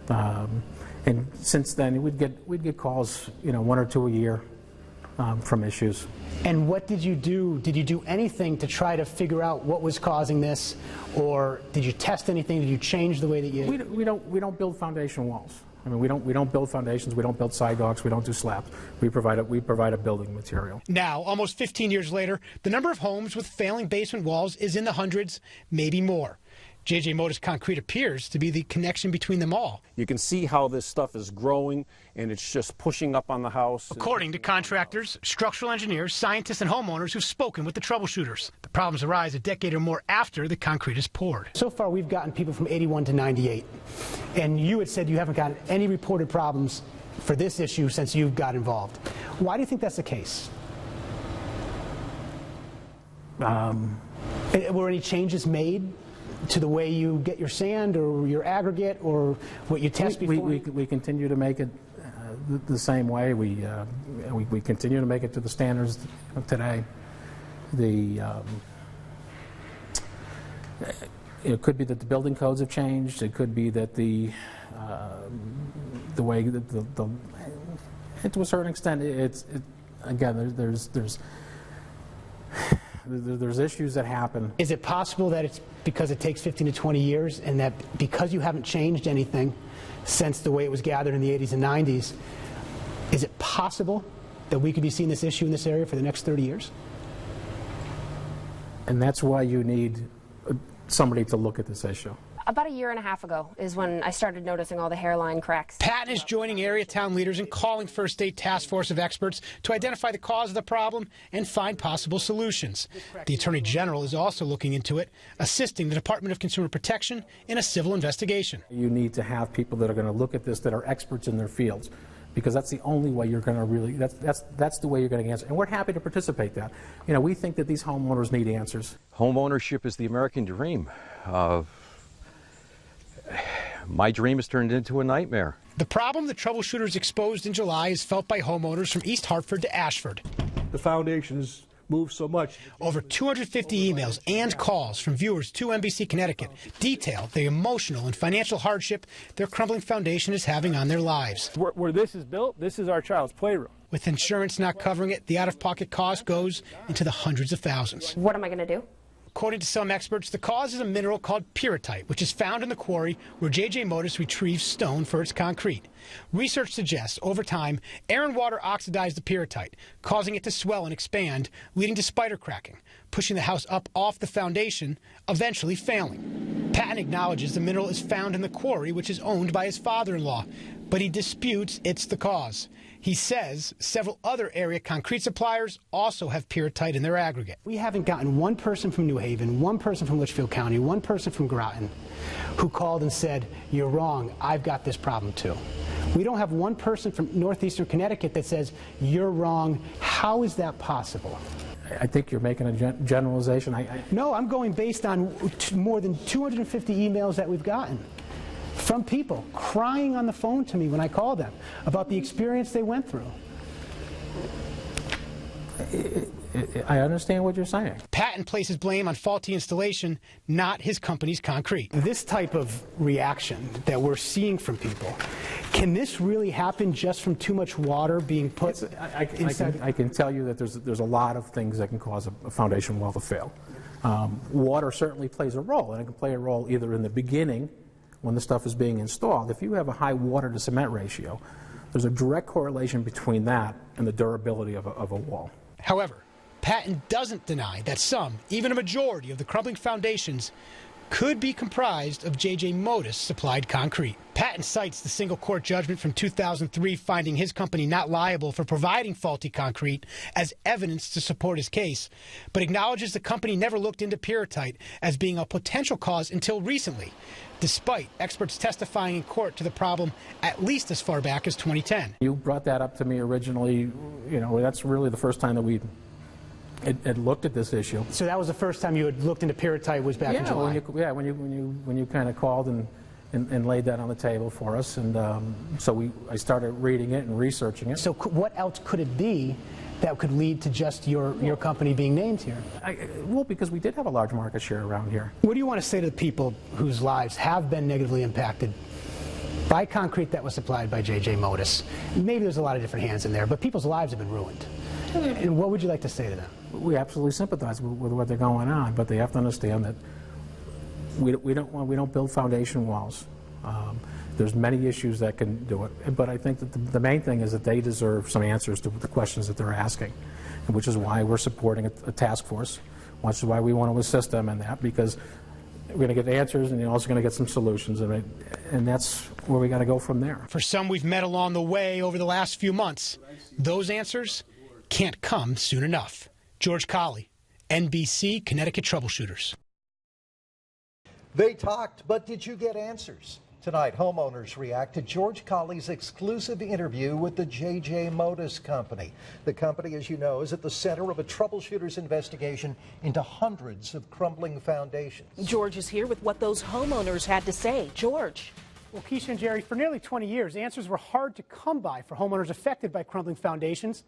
and since then we'd get calls, 1 or 2 a year from issues. And what did you do? Did you do anything to try to figure out what was causing this, or did you test anything? Did you change the way that you? We don't build foundation walls. I mean, we don't build foundations, we don't build sidewalks, we don't do slabs. We provide a building material. Now, almost 15 years later, the number of homes with failing basement walls is in the hundreds, maybe more. J.J. Modis Concrete appears to be the connection between them all. You can see how this stuff is growing, and it's just pushing up on the house. According to contractors, structural engineers, scientists, and homeowners who've spoken with the troubleshooters. The problems arise a decade or more after the concrete is poured. So far, we've gotten people from 81 to 98. And you had said you haven't gotten any reported problems for this issue since you've got involved. Why do you think that's the case? Were any changes made to the way you get your sand or your aggregate or what you test before? We continue to make it the same way. We continue to make it to the standards of today. It could be that the building codes have changed. It could be that the way that to a certain extent, again, there's issues that happen. Is it possible that it's because it takes 15 to 20 years and that because you haven't changed anything since the way it was gathered in the 80s and 90s, is it possible that we could be seeing this issue in this area for the next 30 years? And that's why you need somebody to look at this issue. About a year and a half ago is when I started noticing all the hairline cracks. Patton is joining area town leaders and calling for a state task force of experts to identify the cause of the problem and find possible solutions. The Attorney General is also looking into it, assisting the Department of Consumer Protection in a civil investigation. You need to have people that are going to look at this that are experts in their fields, because that's the only way you're going to really, that's the way you're going to answer. And we're happy to participate in that. We think that these homeowners need answers. Homeownership is the American dream. My dream has turned into a nightmare. The problem the troubleshooters exposed in July is felt by homeowners from East Hartford to Ashford. The foundation has moved so much. Over 250 emails and calls from viewers to NBC Connecticut detail the emotional and financial hardship their crumbling foundation is having on their lives. Where this is built, this is our child's playroom. With insurance not covering it, the out-of-pocket cost goes into the hundreds of thousands. What am I going to do? According to some experts, the cause is a mineral called pyrrhotite, which is found in the quarry where J.J. Modis retrieves stone for its concrete. Research suggests, over time, air and water oxidize the pyrrhotite, causing it to swell and expand, leading to spider cracking, pushing the house up off the foundation, eventually failing. Patton acknowledges the mineral is found in the quarry, which is owned by his father-in-law, but he disputes it's the cause. He says several other area concrete suppliers also have pyrrhotite in their aggregate. We haven't gotten one person from New Haven, one person from Litchfield County, one person from Groton who called and said, "You're wrong, I've got this problem too." We don't have one person from northeastern Connecticut that says, "You're wrong." How is that possible? I think you're making a generalization. No, I'm going based on more than 250 emails that we've gotten from people crying on the phone to me when I call them about the experience they went through. I understand what you're saying. Patton places blame on faulty installation, not his company's concrete. This type of reaction that we're seeing from people, can this really happen just from too much water being put inside? I can tell you that there's a lot of things that can cause a foundation wall to fail. Water certainly plays a role, and it can play a role either in the beginning when the stuff is being installed. If you have a high water to cement ratio, there's a direct correlation between that and the durability of a wall. However, Patton doesn't deny that some, even a majority of the crumbling foundations could be comprised of J.J. Modis supplied concrete. Patton cites the single court judgment from 2003 finding his company not liable for providing faulty concrete as evidence to support his case, but acknowledges the company never looked into pyrrhotite as being a potential cause until recently, despite experts testifying in court to the problem at least as far back as 2010. You brought that up to me originally. You know, that's really the first time that we had looked at this issue. So that was the first time you had looked into pyrrhotite, was back in July? When you kind of called and laid that on the table for us, and so I started reading it and researching it. So what else could it be that could lead to just your company being named here? Well, because we did have a large market share around here. What do you want to say to the people whose lives have been negatively impacted by concrete that was supplied by J.J. Modis? Maybe there's a lot of different hands in there, but people's lives have been ruined. And what would you like to say to them? We absolutely sympathize with what they're going on, but they have to understand that we don't build foundation walls. There's many issues that can do it, but I think that the main thing is that they deserve some answers to the questions that they're asking, which is why we're supporting a task force, which is why we want to assist them in that, because we're going to get answers and you're also going to get some solutions, and that's where we got to go from there. For some we've met along the way over the last few months, those answers can't come soon enough. George Colley, NBC, Connecticut Troubleshooters. They talked, but did you get answers? Tonight, homeowners react to George Colley's exclusive interview with the J.J. Modis Company. The company, as you know, is at the center of a troubleshooter's investigation into hundreds of crumbling foundations. George is here with what those homeowners had to say. George. Well, Keisha and Jerry, for nearly 20 years, answers were hard to come by for homeowners affected by crumbling foundations.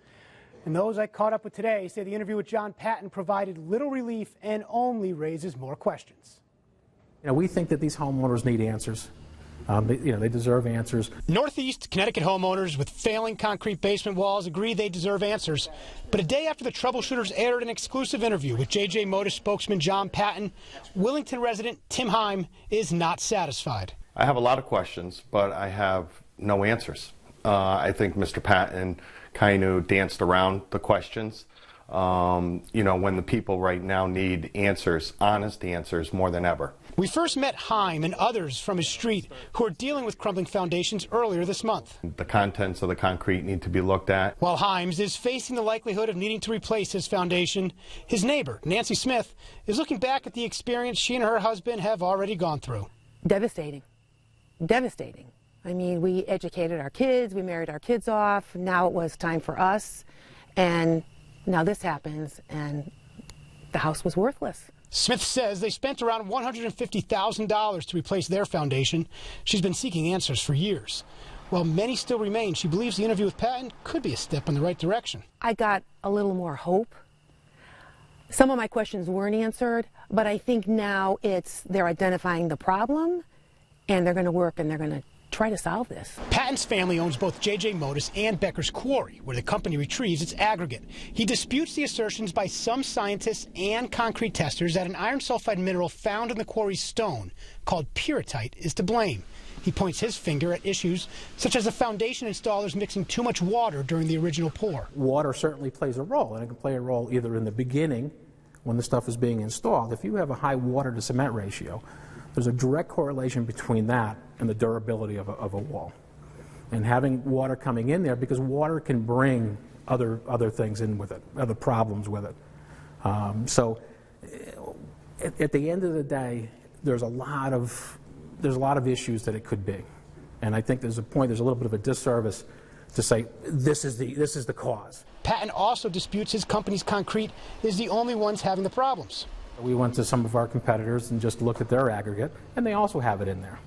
And those I caught up with today say the interview with John Patton provided little relief and only raises more questions. You know, we think that these homeowners need answers. They deserve answers. Northeast Connecticut homeowners with failing concrete basement walls agree they deserve answers. But a day after the troubleshooters aired an exclusive interview with J.J. Modis spokesman John Patton, Willington resident Tim Heim is not satisfied. I have a lot of questions, but I have no answers. I think Mr. Patton kind of danced around the questions. When the people right now need answers, honest answers, more than ever. We first met Heim and others from his street who are dealing with crumbling foundations earlier this month. The contents of the concrete need to be looked at. While Heims is facing the likelihood of needing to replace his foundation, his neighbor, Nancy Smith, is looking back at the experience she and her husband have already gone through. Devastating. Devastating. I mean, we educated our kids, we married our kids off, now it was time for us, and now this happens, and the house was worthless. Smith says they spent around $150,000 to replace their foundation. She's been seeking answers for years. While many still remain, she believes the interview with Patton could be a step in the right direction. I got a little more hope. Some of my questions weren't answered, but I think now they're identifying the problem, and they're going to work and they're going to try to solve this. Patton's family owns both J.J. Modis and Becker's Quarry, where the company retrieves its aggregate. He disputes the assertions by some scientists and concrete testers that an iron sulfide mineral found in the quarry's stone, called pyrrhotite, is to blame. He points his finger at issues such as the foundation installers mixing too much water during the original pour. Water certainly plays a role, and it can play a role either in the beginning when the stuff is being installed. If you have a high water to cement ratio, there's a direct correlation between that and the durability of a wall. And having water coming in there, because water can bring other things in with it, other problems with it. So at the end of the day, there's a lot of issues that it could be. And I think there's a little bit of a disservice to say this is the cause. Patton also disputes his company's concrete is the only ones having the problems. We went to some of our competitors and just looked at their aggregate, and they also have it in there.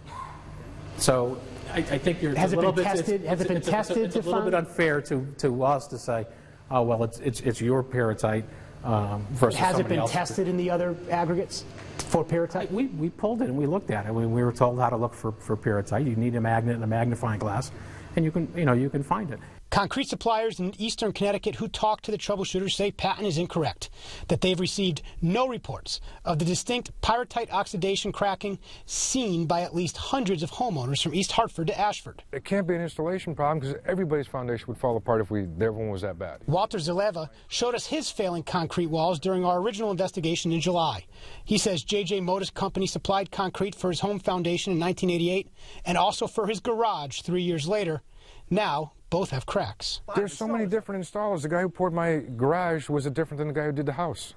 So I think Has it been tested? Has it been tested? It's a little bit unfair to us to say, oh well, it's your pyrrhotite versus Has it somebody been else's. tested in the other aggregates for pyrrhotite? We pulled it and we looked at it. We were told how to look for pyrrhotite. You need a magnet and a magnifying glass, and you can find it. Concrete suppliers in eastern Connecticut who talked to the troubleshooters say Patton is incorrect, that they've received no reports of the distinct pyrrhotite oxidation cracking seen by at least hundreds of homeowners from East Hartford to Ashford. It can't be an installation problem because everybody's foundation would fall apart if everyone was that bad. Walter Zaleva showed us his failing concrete walls during our original investigation in July. He says J.J. Modis Company supplied concrete for his home foundation in 1988 and also for his garage 3 years later. Now, both have cracks. There's so many different installers. The guy who poured my garage was different than the guy who did the house.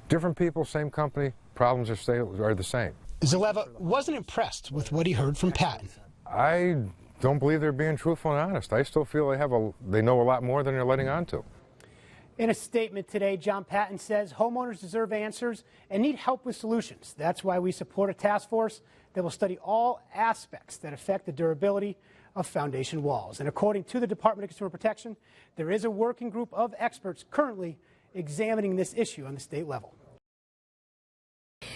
Different people, same company, problems are the same. Zaleva wasn't impressed with what he heard from Patton. I don't believe they're being truthful and honest. I still feel they know a lot more than they're letting on to. In a statement today, John Patton says homeowners deserve answers and need help with solutions. That's why we support a task force that will study all aspects that affect the durability of foundation walls. And according to the Department of Consumer Protection, there is a working group of experts currently examining this issue on the state level.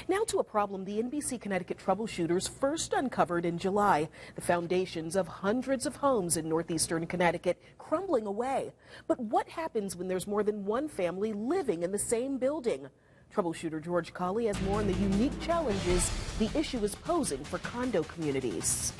Now to a problem the NBC Connecticut troubleshooters first uncovered in July. The foundations of hundreds of homes in northeastern Connecticut crumbling away. But what happens when there's more than one family living in the same building? Troubleshooter George Colley has more on the unique challenges the issue is posing for condo communities.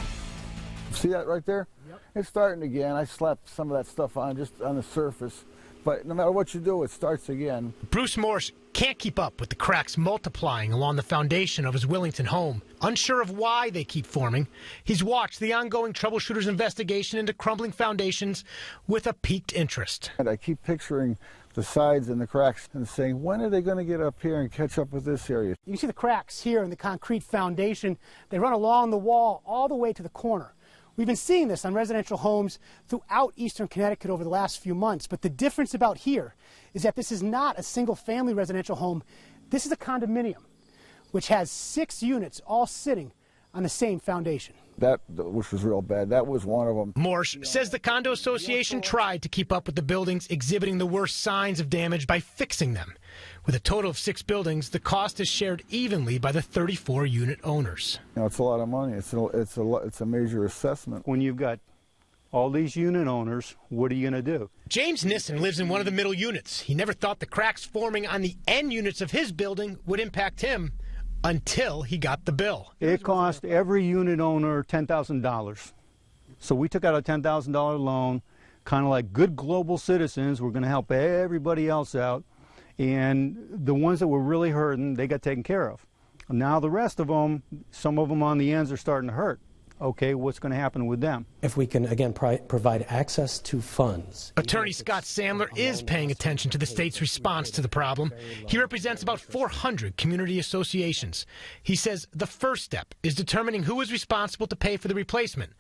See that right there? Yep. It's starting again. I slapped some of that stuff on just on the surface. But no matter what you do, it starts again. Bruce Morse can't keep up with the cracks multiplying along the foundation of his Willington home. Unsure of why they keep forming, he's watched the ongoing troubleshooters' investigation into crumbling foundations with a piqued interest. And I keep picturing the sides and the cracks and saying, when are they going to get up here and catch up with this area? You can see the cracks here in the concrete foundation. They run along the wall all the way to the corner. We've been seeing this on residential homes throughout eastern Connecticut over the last few months, but the difference about here is that this is not a single-family residential home. This is a condominium, which has 6 units all sitting on the same foundation. That, which was real bad, that was one of them. Morse says the condo association tried to keep up with the buildings exhibiting the worst signs of damage by fixing them. With a total of 6 buildings, the cost is shared evenly by the 34 unit owners. You know, it's a lot of money. It's a major assessment. When you've got all these unit owners, what are you going to do? James Nissen lives in one of the middle units. He never thought the cracks forming on the end units of his building would impact him until he got the bill. It cost every unit owner $10,000. So we took out a $10,000 loan, kind of like good global citizens. We're going to help everybody else out. And the ones that were really hurting, they got taken care of. Now the rest of them, some of them on the ends are starting to hurt. Okay, what's going to happen with them? If we can, again, provide access to funds. Attorney Scott Sandler is paying attention to the state's response to the problem. He represents about 400 community associations. He says the first step is determining who is responsible to pay for the replacement,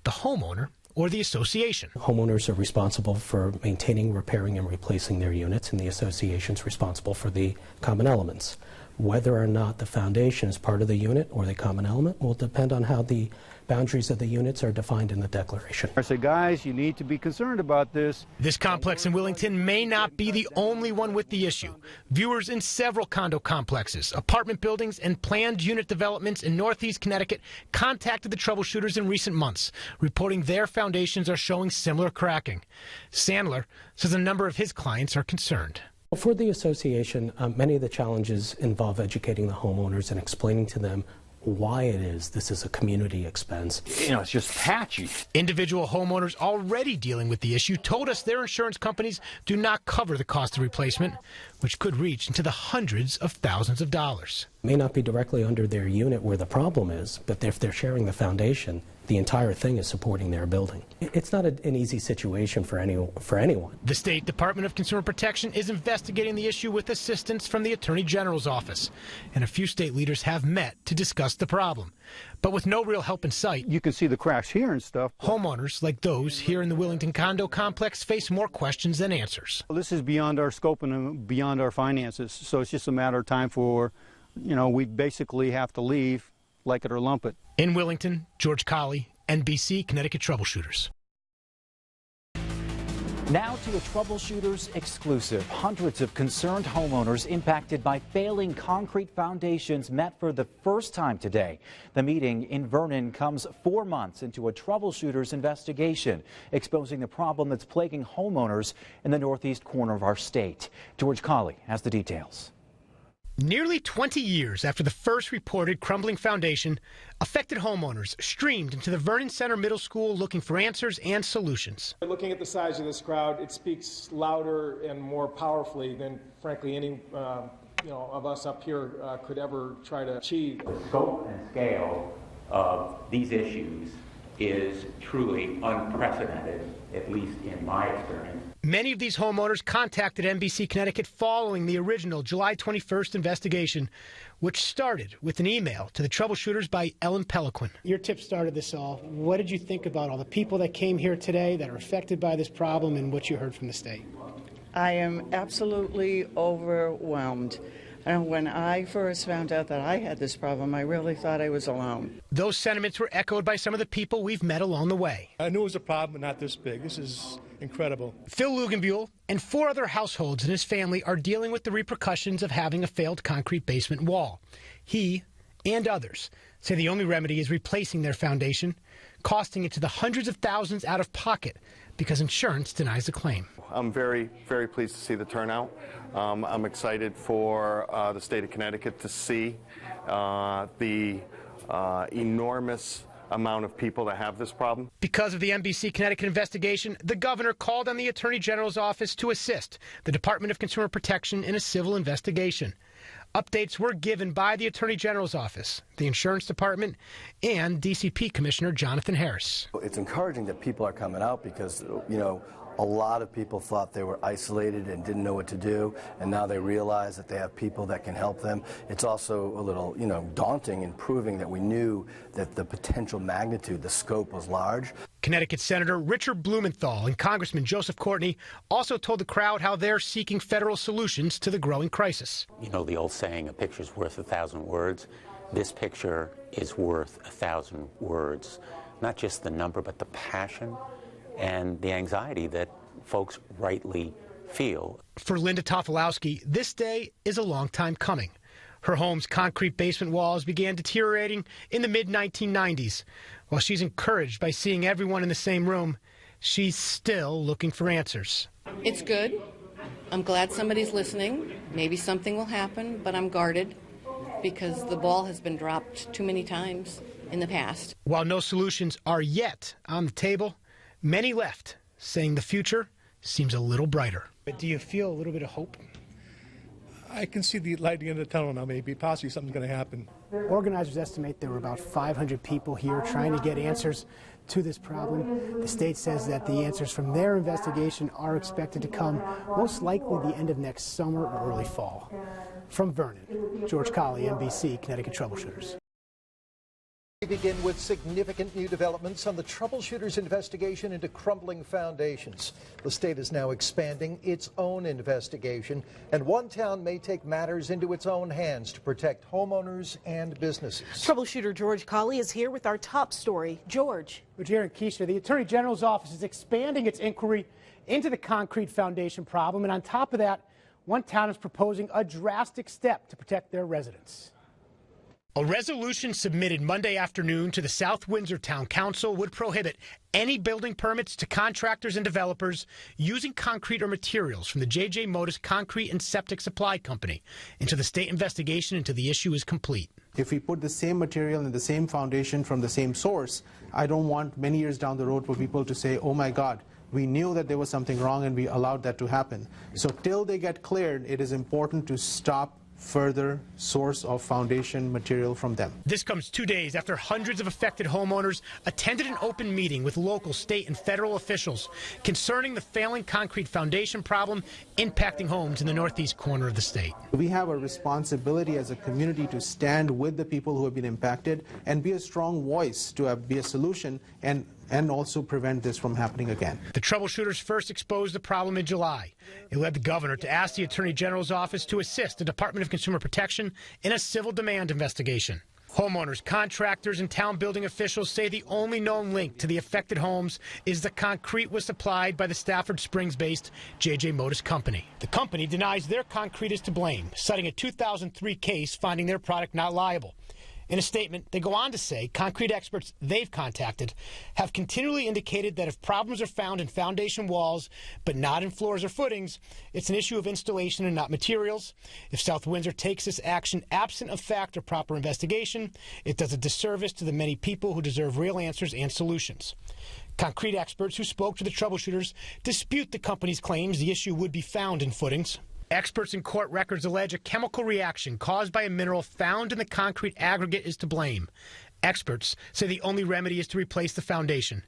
the homeowner or the association. Homeowners are responsible for maintaining, repairing, and replacing their units, and the association's responsible for the common elements. Whether or not the foundation is part of the unit or the common element will depend on how the boundaries of the units are defined in the declaration. I say, guys, you need to be concerned about this. This complex in Willington may not be the only one with the issue. Viewers in several condo complexes, apartment buildings, and planned unit developments in northeast Connecticut contacted the troubleshooters in recent months, reporting their foundations are showing similar cracking. Sandler says a number of his clients are concerned. For the association, many of the challenges involve educating the homeowners and explaining to them why it is this is a community expense. You know, it's just patchy. Individual homeowners already dealing with the issue told us their insurance companies do not cover the cost of replacement, which could reach into the hundreds of thousands of dollars. It may not be directly under their unit where the problem is, but if they're sharing the foundation, the entire thing is supporting their building. It's not an easy situation for anyone. The State Department of Consumer Protection is investigating the issue with assistance from the Attorney General's office, and a few state leaders have met to discuss the problem. But with no real help in sight, you can see the cracks here and stuff. Homeowners like those here in the Willington condo complex face more questions than answers. Well, this is beyond our scope and beyond our finances, so it's just a matter of time for, you know, we basically have to leave, like it or lump it. In Willington, George Colley, NBC, Connecticut Troubleshooters. Now to a troubleshooters exclusive. Hundreds of concerned homeowners impacted by failing concrete foundations met for the first time today. The meeting in Vernon comes 4 months into a troubleshooters investigation, exposing the problem that's plaguing homeowners in the northeast corner of our state. George Colley has the details. Nearly 20 years after the first reported crumbling foundation, affected homeowners streamed into the Vernon Center Middle School looking for answers and solutions. Looking at the size of this crowd, it speaks louder and more powerfully than, frankly, any of us up here could ever try to achieve. The scope and scale of these issues is truly unprecedented, at least in my experience. Many of these homeowners contacted NBC Connecticut following the original July 21st investigation, which started with an email to the troubleshooters by Ellen Peliquin. Your tip started this all. What did you think about all the people that came here today that are affected by this problem and what you heard from the state? I am absolutely overwhelmed. And when I first found out that I had this problem, I really thought I was alone. Those sentiments were echoed by some of the people we've met along the way. I knew it was a problem, but not this big. This is incredible. Phil Lugenbuehl and 4 other households in his family are dealing with the repercussions of having a failed concrete basement wall. He and others say the only remedy is replacing their foundation, costing it to the hundreds of thousands out of pocket because insurance denies the claim. I'm very, very pleased to see the turnout. I'm excited for the state of Connecticut to see the enormous amount of people that have this problem. Because of the NBC Connecticut investigation, the governor called on the Attorney General's office to assist the Department of Consumer Protection in a civil investigation. Updates were given by the Attorney General's office, the Insurance Department, and DCP Commissioner Jonathan Harris. It's encouraging that people are coming out because, a lot of people thought they were isolated and didn't know what to do, and now they realize that they have people that can help them. It's also a little, daunting in proving that we knew that the potential magnitude, the scope was large. Connecticut Senator Richard Blumenthal and Congressman Joseph Courtney also told the crowd how they're seeking federal solutions to the growing crisis. You know the old saying, a picture's worth 1,000 words. This picture is worth 1,000 words. Not just the number, but the passion and the anxiety that folks rightly feel. For Linda Tofolowski, this day is a long time coming. Her home's concrete basement walls began deteriorating in the mid-1990s. While she's encouraged by seeing everyone in the same room, she's still looking for answers. It's good. I'm glad somebody's listening. Maybe something will happen, but I'm guarded because the ball has been dropped too many times in the past. While no solutions are yet on the table, many left, saying the future seems a little brighter. But do you feel a little bit of hope? I can see the light at the end of the tunnel now, maybe. Possibly something's going to happen. Organizers estimate there were about 500 people here trying to get answers to this problem. The state says that the answers from their investigation are expected to come most likely the end of next summer or early fall. From Vernon, George Colley, NBC, Connecticut Troubleshooters. We begin with significant new developments on the troubleshooters' investigation into crumbling foundations. The state is now expanding its own investigation, and one town may take matters into its own hands to protect homeowners and businesses. Troubleshooter George Colley is here with our top story. George. Jared Keisha, the Attorney General's office is expanding its inquiry into the concrete foundation problem, and on top of that, one town is proposing a drastic step to protect their residents. A resolution submitted Monday afternoon to the South Windsor Town Council would prohibit any building permits to contractors and developers using concrete or materials from the J.J. Modis Concrete and Septic Supply Company until the state investigation into the issue is complete. If we put the same material and the same foundation from the same source, I don't want many years down the road for people to say, oh my God, we knew that there was something wrong and we allowed that to happen. So till they get cleared, it is important to stop further source of foundation material from them. This comes 2 days after hundreds of affected homeowners attended an open meeting with local, state, and federal officials concerning the failing concrete foundation problem impacting homes in the northeast corner of the state. We have a responsibility as a community to stand with the people who have been impacted and be a strong voice to be a solution and also prevent this from happening again. The troubleshooters first exposed the problem in July. It led the governor to ask the Attorney General's office to assist the Department of Consumer Protection in a civil demand investigation. Homeowners, contractors, and town building officials say the only known link to the affected homes is the concrete was supplied by the Stafford Springs-based J.J. Modis Company. The company denies their concrete is to blame, citing a 2003 case finding their product not liable. In a statement, they go on to say concrete experts they've contacted have continually indicated that if problems are found in foundation walls but not in floors or footings, it's an issue of installation and not materials. If South Windsor takes this action absent of fact or proper investigation, it does a disservice to the many people who deserve real answers and solutions. Concrete experts who spoke to the troubleshooters dispute the company's claims the issue would be found in footings. Experts in court records allege a chemical reaction caused by a mineral found in the concrete aggregate is to blame. Experts say the only remedy is to replace the foundation.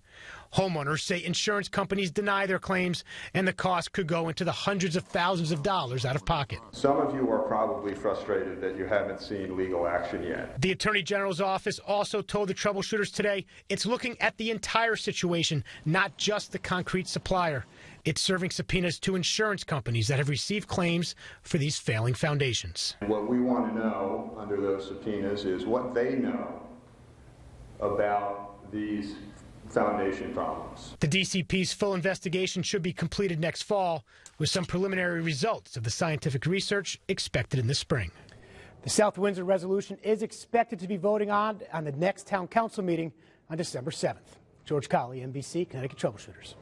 Homeowners say insurance companies deny their claims, and the cost could go into the hundreds of thousands of dollars out of pocket. Some of you are probably frustrated that you haven't seen legal action yet. The Attorney General's office also told the troubleshooters today it's looking at the entire situation, not just the concrete supplier. It's serving subpoenas to insurance companies that have received claims for these failing foundations. What we want to know under those subpoenas is what they know about these foundation problems. The DCP's full investigation should be completed next fall, with some preliminary results of the scientific research expected in the spring. The South Windsor resolution is expected to be voting on the next town council meeting on December 7th. George Colley, NBC, Connecticut Troubleshooters.